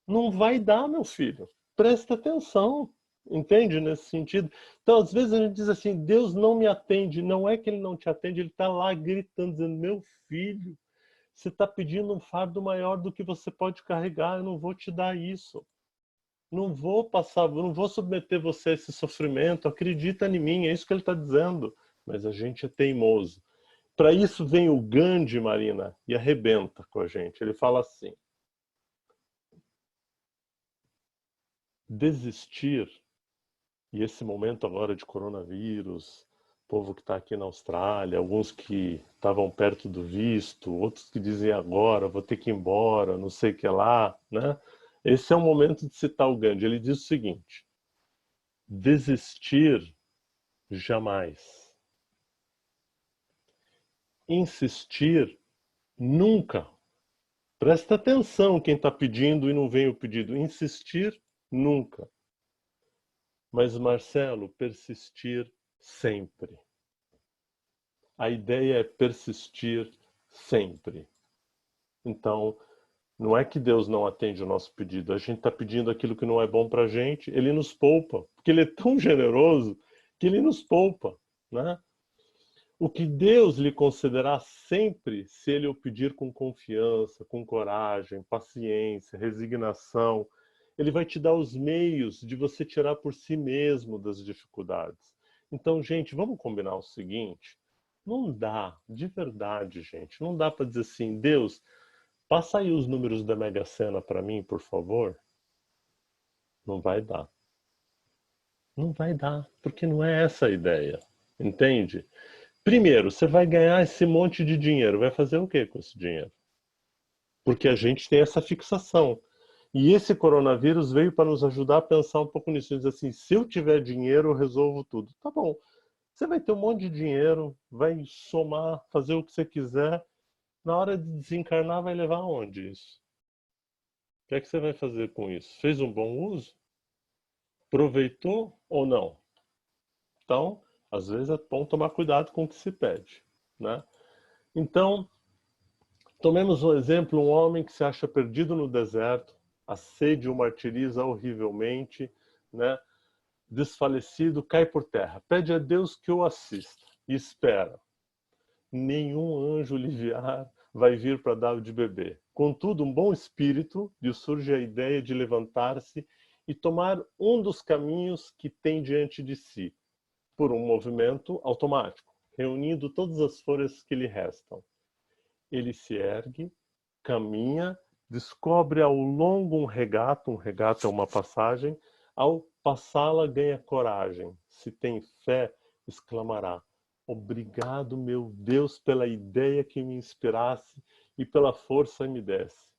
Não vai dar, meu filho. Presta atenção. Entende nesse sentido? Então, às vezes a gente diz assim, Deus não me atende. Não é que ele não te atende, ele está lá gritando, dizendo, meu filho, você está pedindo um fardo maior do que você pode carregar, eu não vou te dar isso. Não vou submeter você a esse sofrimento, acredita em mim, é isso que ele está dizendo. Mas a gente é teimoso. Para isso vem o Gandhi, Marina, e arrebenta com a gente. Ele fala assim, desistir, e esse momento agora de coronavírus, povo que está aqui na Austrália, alguns que estavam perto do visto, outros que dizem agora, vou ter que ir embora, não sei o que lá, né? Esse é o momento de citar o Gandhi. Ele diz o seguinte, desistir jamais. Insistir nunca. Presta atenção quem está pedindo e não vem o pedido. Insistir nunca. Mas, Marcelo, persistir sempre. A ideia é persistir sempre. Então, não é que Deus não atende o nosso pedido. A gente está pedindo aquilo que não é bom para a gente. Ele nos poupa. Porque ele é tão generoso que ele nos poupa, né? O que Deus lhe concederá sempre, se ele o pedir com confiança, com coragem, paciência, resignação, ele vai te dar os meios de você tirar por si mesmo das dificuldades. Então, gente, vamos combinar o seguinte, não dá, de verdade, gente, não dá para dizer assim, Deus, passa aí os números da Mega Sena para mim, por favor. Não vai dar. Não vai dar, porque não é essa a ideia, entende? Primeiro, você vai ganhar esse monte de dinheiro. Vai fazer o que com esse dinheiro? Porque a gente tem essa fixação. E esse coronavírus veio para nos ajudar a pensar um pouco nisso. Diz assim, se eu tiver dinheiro, eu resolvo tudo. Tá bom. Você vai ter um monte de dinheiro, vai somar, fazer o que você quiser. Na hora de desencarnar, vai levar aonde isso? O que é que você vai fazer com isso? Fez um bom uso? Aproveitou ou não? Então, às vezes é bom tomar cuidado com o que se pede, né? Então, tomemos um exemplo, um homem que se acha perdido no deserto, a sede o martiriza horrivelmente, né? Desfalecido, cai por terra, pede a Deus que o assista e espera. Nenhum anjo lhe vai vir para dar de beber. Contudo, um bom espírito lhe surge a ideia de levantar-se e tomar um dos caminhos que tem diante de si, por um movimento automático, reunindo todas as folhas que lhe restam. Ele se ergue, caminha, descobre ao longo um regato é uma passagem, ao passá-la ganha coragem. Se tem fé, exclamará: obrigado, meu Deus, pela ideia que me inspirasse e pela força que me desse.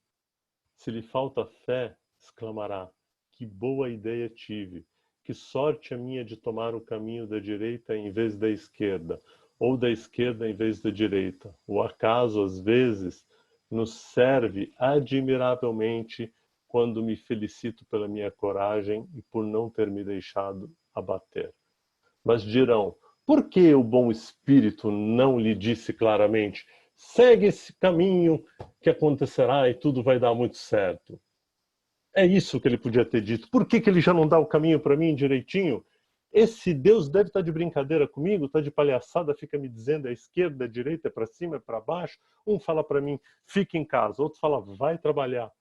Se lhe falta fé, exclamará: que boa ideia tive, que sorte a minha de tomar o caminho da direita em vez da esquerda, ou da esquerda em vez da direita. O acaso, às vezes, nos serve admiravelmente quando me felicito pela minha coragem e por não ter me deixado abater. Mas dirão: por que o bom espírito não lhe disse claramente: segue esse caminho que acontecerá e tudo vai dar muito certo? É isso que ele podia ter dito. Por que ele já não dá o caminho para mim direitinho? Esse Deus deve estar de brincadeira comigo, está de palhaçada, fica me dizendo a esquerda, a direita, é para cima, é para baixo. Um fala para mim, fica em casa. Outro fala, vai trabalhar.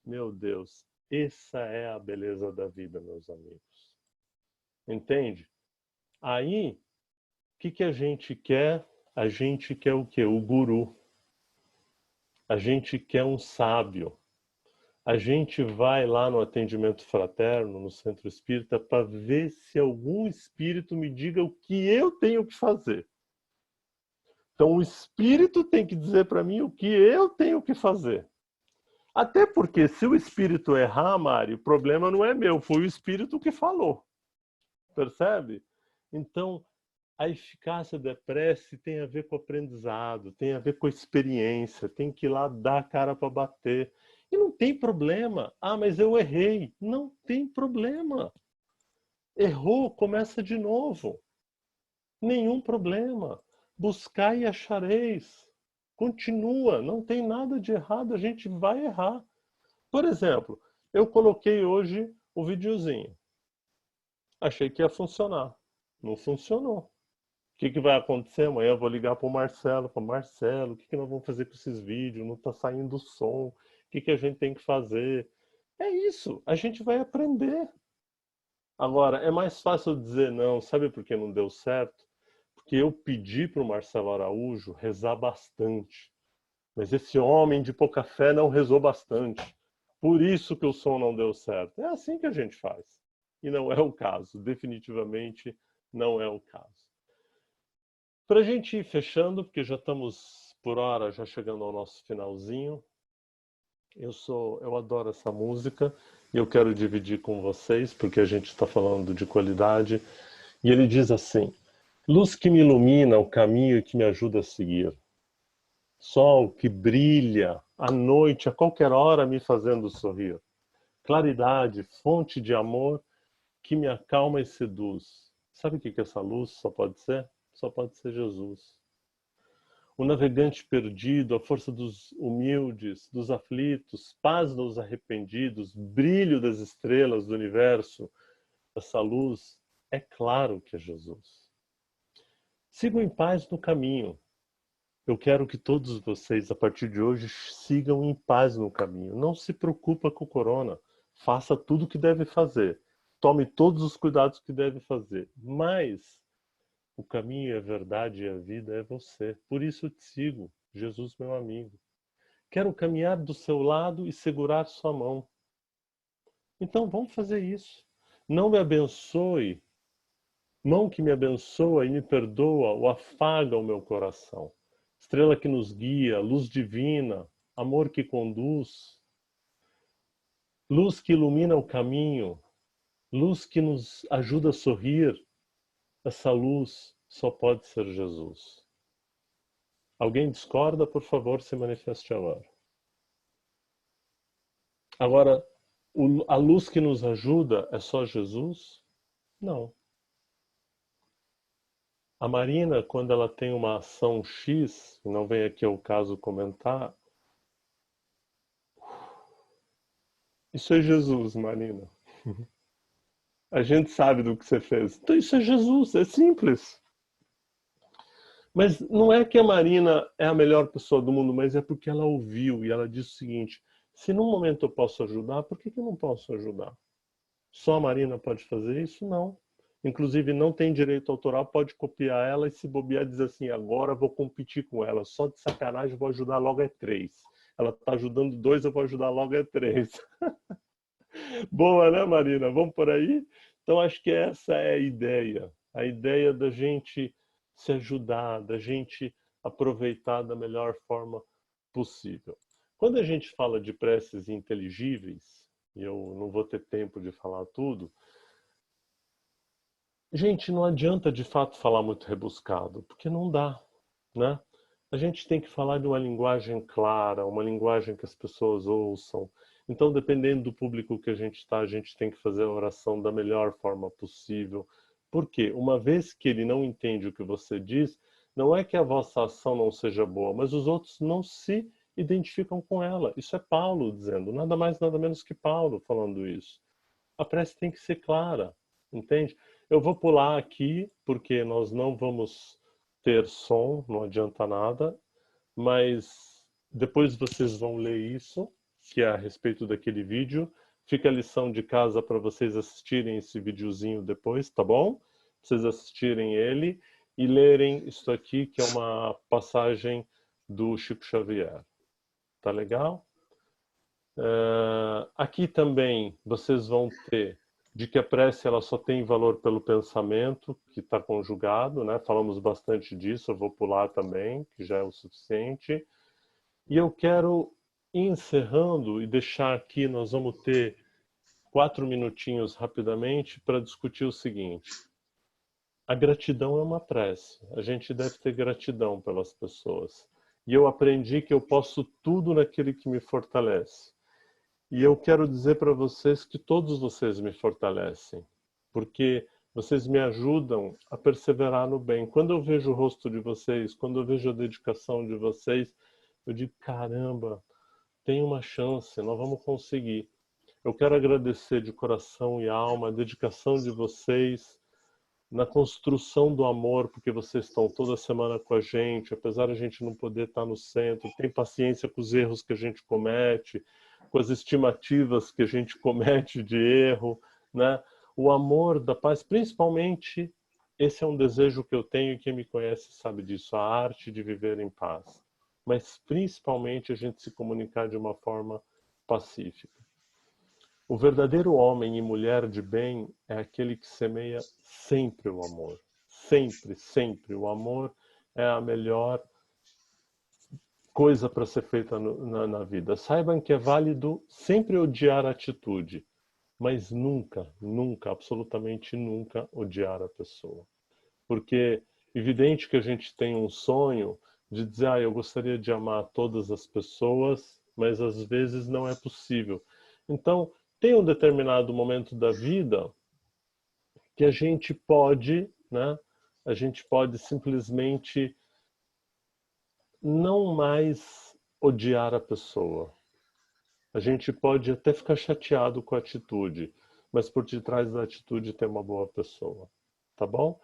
Meu Deus, essa é a beleza da vida, meus amigos. Entende? Aí, o que a gente quer? A gente quer o quê? O guru. A gente quer um sábio. A gente vai lá no atendimento fraterno, no centro espírita, para ver se algum espírito me diga o que eu tenho que fazer. Então, o espírito tem que dizer para mim o que eu tenho que fazer. Até porque, se o espírito errar, Mari, o problema não é meu, foi o espírito que falou. Percebe? Então, a eficácia da prece tem a ver com o aprendizado, tem a ver com a experiência, tem que ir lá dar a cara para bater. E não tem problema. Ah, mas eu errei. Não tem problema. Errou, começa de novo. Nenhum problema. Buscai e achareis. Continua, não tem nada de errado, a gente vai errar. Por exemplo, eu coloquei hoje o videozinho. Achei que ia funcionar. Não funcionou. O que vai acontecer? Amanhã eu vou ligar para o Marcelo. Marcelo, o que nós vamos fazer com esses vídeos? Não está saindo som. O que a gente tem que fazer? É isso, a gente vai aprender. Agora, é mais fácil dizer não, sabe por que não deu certo? Porque eu pedi para o Marcelo Araújo rezar bastante. Mas esse homem de pouca fé não rezou bastante. Por isso que o som não deu certo. É assim que a gente faz. E não é o caso, definitivamente não é o caso. Para a gente ir fechando, porque já estamos por hora, já chegando ao nosso finalzinho, eu adoro essa música e eu quero dividir com vocês, porque a gente está falando de qualidade. E ele diz assim: luz que me ilumina o caminho e que me ajuda a seguir. Sol que brilha à noite, a qualquer hora, me fazendo sorrir. Claridade, fonte de amor que me acalma e seduz. Sabe o que essa luz só pode ser? Só pode ser Jesus. O navegante perdido, a força dos humildes, dos aflitos, paz dos arrependidos, brilho das estrelas do universo. Essa luz, é claro que é Jesus. Sigam em paz no caminho. Eu quero que todos vocês, a partir de hoje, sigam em paz no caminho. Não se preocupa com o corona. Faça tudo o que deve fazer. Tome todos os cuidados que deve fazer. Mas o caminho, a verdade e a vida é você. Por isso eu te sigo, Jesus, meu amigo. Quero caminhar do seu lado e segurar sua mão. Então vamos fazer isso. Não me abençoe. Mão que me abençoa e me perdoa ou afaga o meu coração. Estrela que nos guia, luz divina, amor que conduz. Luz que ilumina o caminho. Luz que nos ajuda a sorrir. Essa luz só pode ser Jesus. Alguém discorda? Por favor, se manifeste agora. Agora, a luz que nos ajuda é só Jesus? Não. A Marina, quando ela tem uma ação X, não vem aqui ao caso comentar, isso é Jesus, Marina. A gente sabe do que você fez. Então isso é Jesus, é simples. Mas não é que a Marina é a melhor pessoa do mundo, mas é porque ela ouviu e ela disse o seguinte: se num momento eu posso ajudar, por que eu não posso ajudar? Só a Marina pode fazer isso? Não. Inclusive, não tem direito autoral, pode copiar ela e se bobear dizer assim, agora vou competir com ela. Só de sacanagem vou ajudar logo é 3. Ela está ajudando 2, eu vou ajudar logo é 3. Boa, né, Marina? Vamos por aí? Então, acho que essa é a ideia. A ideia da gente se ajudar, da gente aproveitar da melhor forma possível. Quando a gente fala de preces inteligíveis, e eu não vou ter tempo de falar tudo, gente, não adianta de fato falar muito rebuscado, porque não dá, né? A gente tem que falar de uma linguagem clara, uma linguagem que as pessoas ouçam. Então, dependendo do público que a gente está, a gente tem que fazer a oração da melhor forma possível. Por quê? Uma vez que ele não entende o que você diz, não é que a vossa ação não seja boa, mas os outros não se identificam com ela. Isso é Paulo dizendo, nada mais, nada menos que Paulo falando isso. A prece tem que ser clara, entende? Eu vou pular aqui, porque nós não vamos ter som, não adianta nada, mas depois vocês vão ler isso, que é a respeito daquele vídeo. Fica a lição de casa para vocês assistirem esse videozinho depois, tá bom? Vocês assistirem ele e lerem isso aqui, que é uma passagem do Chico Xavier. Tá legal? Aqui também vocês vão ter de que a prece ela só tem valor pelo pensamento, que está conjugado, né? Falamos bastante disso, eu vou pular também, que já é o suficiente. E eu quero ir encerrando e deixar aqui, nós vamos ter 4 minutinhos rapidamente para discutir o seguinte. A gratidão é uma prece, a gente deve ter gratidão pelas pessoas. E eu aprendi que eu posso tudo naquele que me fortalece. E eu quero dizer para vocês que todos vocês me fortalecem, porque vocês me ajudam a perseverar no bem. Quando eu vejo o rosto de vocês, quando eu vejo a dedicação de vocês, eu digo, caramba, tem uma chance, nós vamos conseguir. Eu quero agradecer de coração e alma a dedicação de vocês na construção do amor, porque vocês estão toda semana com a gente, apesar de a gente não poder estar no centro, tem paciência com os erros que a gente comete, com as estimativas que a gente comete de erro, né? O amor da paz, principalmente, esse é um desejo que eu tenho e quem me conhece sabe disso, a arte de viver em paz. Mas principalmente a gente se comunicar de uma forma pacífica. O verdadeiro homem e mulher de bem é aquele que semeia sempre o amor. Sempre, sempre. O amor é a melhor coisa para ser feita na vida. Saibam que é válido sempre odiar a atitude, mas nunca, nunca, absolutamente nunca odiar a pessoa. Porque é evidente que a gente tem um sonho de dizer, eu gostaria de amar todas as pessoas, mas às vezes não é possível. Então, tem um determinado momento da vida que a gente pode, né? A gente pode simplesmente não mais odiar a pessoa. A gente pode até ficar chateado com a atitude, mas por detrás da atitude tem uma boa pessoa. Tá bom?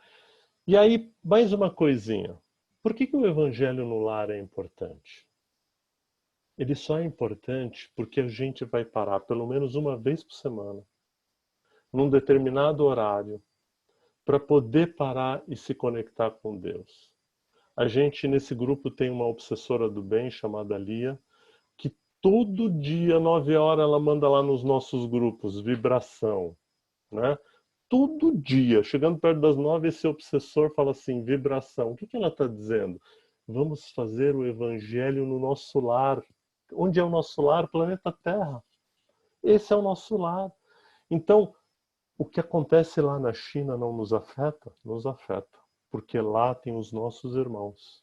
E aí, mais uma coisinha. Por que o evangelho no lar é importante? Ele só é importante porque a gente vai parar pelo menos uma vez por semana, num determinado horário, para poder parar e se conectar com Deus. A gente, nesse grupo, tem uma obsessora do bem chamada Lia, que todo dia, 9 horas, ela manda lá nos nossos grupos, vibração, né? Todo dia, chegando perto das 9, esse obsessor fala assim, vibração. O que ela está dizendo? Vamos fazer o evangelho no nosso lar. Onde é o nosso lar? Planeta Terra. Esse é o nosso lar. Então, o que acontece lá na China não nos afeta? Nos afeta. Porque lá tem os nossos irmãos.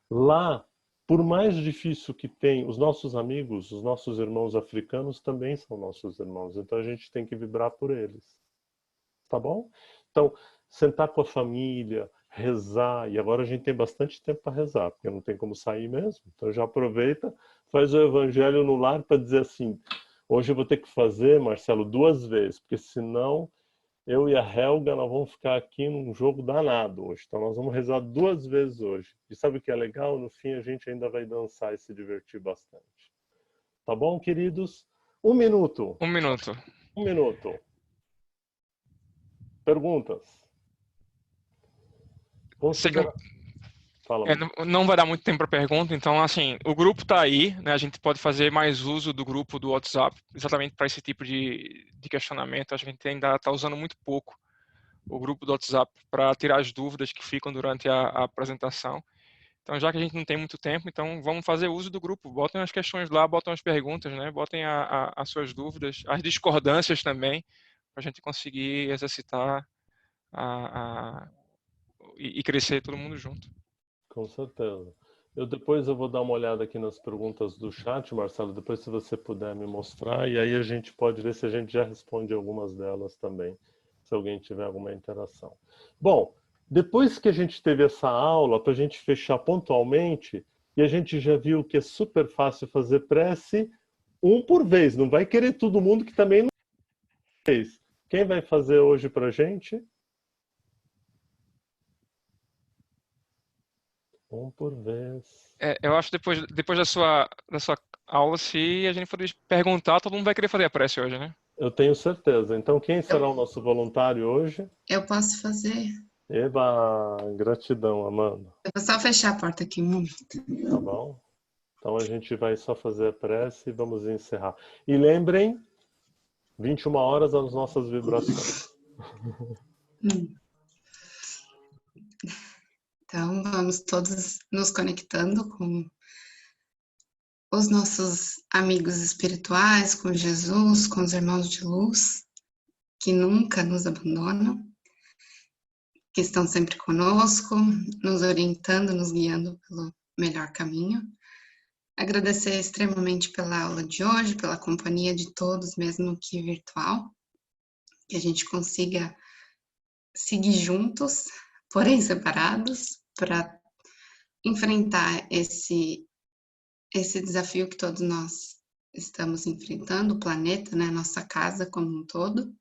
Lá, por mais difícil que tem, os nossos amigos, os nossos irmãos africanos também são nossos irmãos. Então a gente tem que vibrar por eles. Tá bom? Então, sentar com a família, rezar. E agora a gente tem bastante tempo para rezar, porque não tem como sair mesmo. Então já aproveita, faz o evangelho no lar para dizer assim, hoje eu vou ter que fazer, Marcelo, 2 vezes, porque senão eu e a Helga nós vamos ficar aqui num jogo danado hoje. Então nós vamos rezar 2 vezes hoje. E sabe o que é legal? No fim a gente ainda vai dançar e se divertir bastante. Tá bom, queridos? 1 minuto. 1 minuto. 1 minuto. Perguntas? Considera... Fala. Não vai dar muito tempo para pergunta, então, assim, o grupo está aí, né? A gente pode fazer mais uso do grupo do WhatsApp, exatamente para esse tipo de questionamento. A gente ainda está usando muito pouco o grupo do WhatsApp para tirar as dúvidas que ficam durante a apresentação. Então, já que a gente não tem muito tempo, então vamos fazer uso do grupo. Botem as questões lá, botem as perguntas, né? Botem as suas dúvidas, as discordâncias também, para a gente conseguir exercitar e crescer todo mundo junto. Com certeza. Depois eu vou dar uma olhada aqui nas perguntas do chat, Marcelo, depois se você puder me mostrar, e aí a gente pode ver se a gente já responde algumas delas também, se alguém tiver alguma interação. Bom, depois que a gente teve essa aula, para a gente fechar pontualmente, e a gente já viu que é super fácil fazer prece, um por vez, não vai querer todo mundo que também não fez. Quem vai fazer hoje para a gente? Um por vez. Eu acho que depois da sua aula, se a gente for perguntar, todo mundo vai querer fazer a prece hoje, né? Eu tenho certeza. Então, quem será o nosso voluntário hoje? Eu posso fazer. Eba, gratidão, Amanda. Eu vou só fechar a porta aqui um momento. Tá bom? Então a gente vai só fazer a prece e vamos encerrar. E lembrem, 21 horas as nossas vibrações. Então, vamos todos nos conectando com os nossos amigos espirituais, com Jesus, com os irmãos de luz, que nunca nos abandonam, que estão sempre conosco, nos orientando, nos guiando pelo melhor caminho. Agradecer extremamente pela aula de hoje, pela companhia de todos, mesmo que virtual, que a gente consiga seguir juntos, porém separados, para enfrentar esse desafio que todos nós estamos enfrentando, o planeta, né, nossa casa como um todo,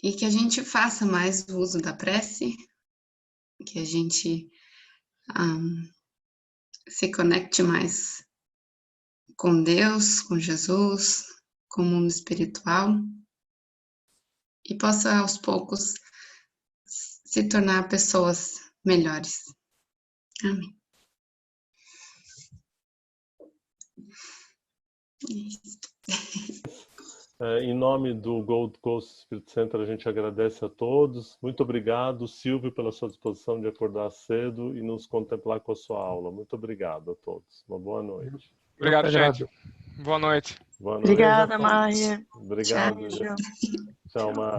e que a gente faça mais o uso da prece, que a gente se conecte mais com Deus, com Jesus, com o mundo espiritual, e possa aos poucos se tornar pessoas melhores. Amém. Em nome do Gold Coast Spirit Center, a gente agradece a todos. Muito obrigado, Silvio, pela sua disposição de acordar cedo e nos contemplar com a sua aula. Muito obrigado a todos. Uma boa noite. Obrigado, gente. Boa noite. Boa noite. Obrigada, Maia. Obrigado. Tchau. Tchau, Maia.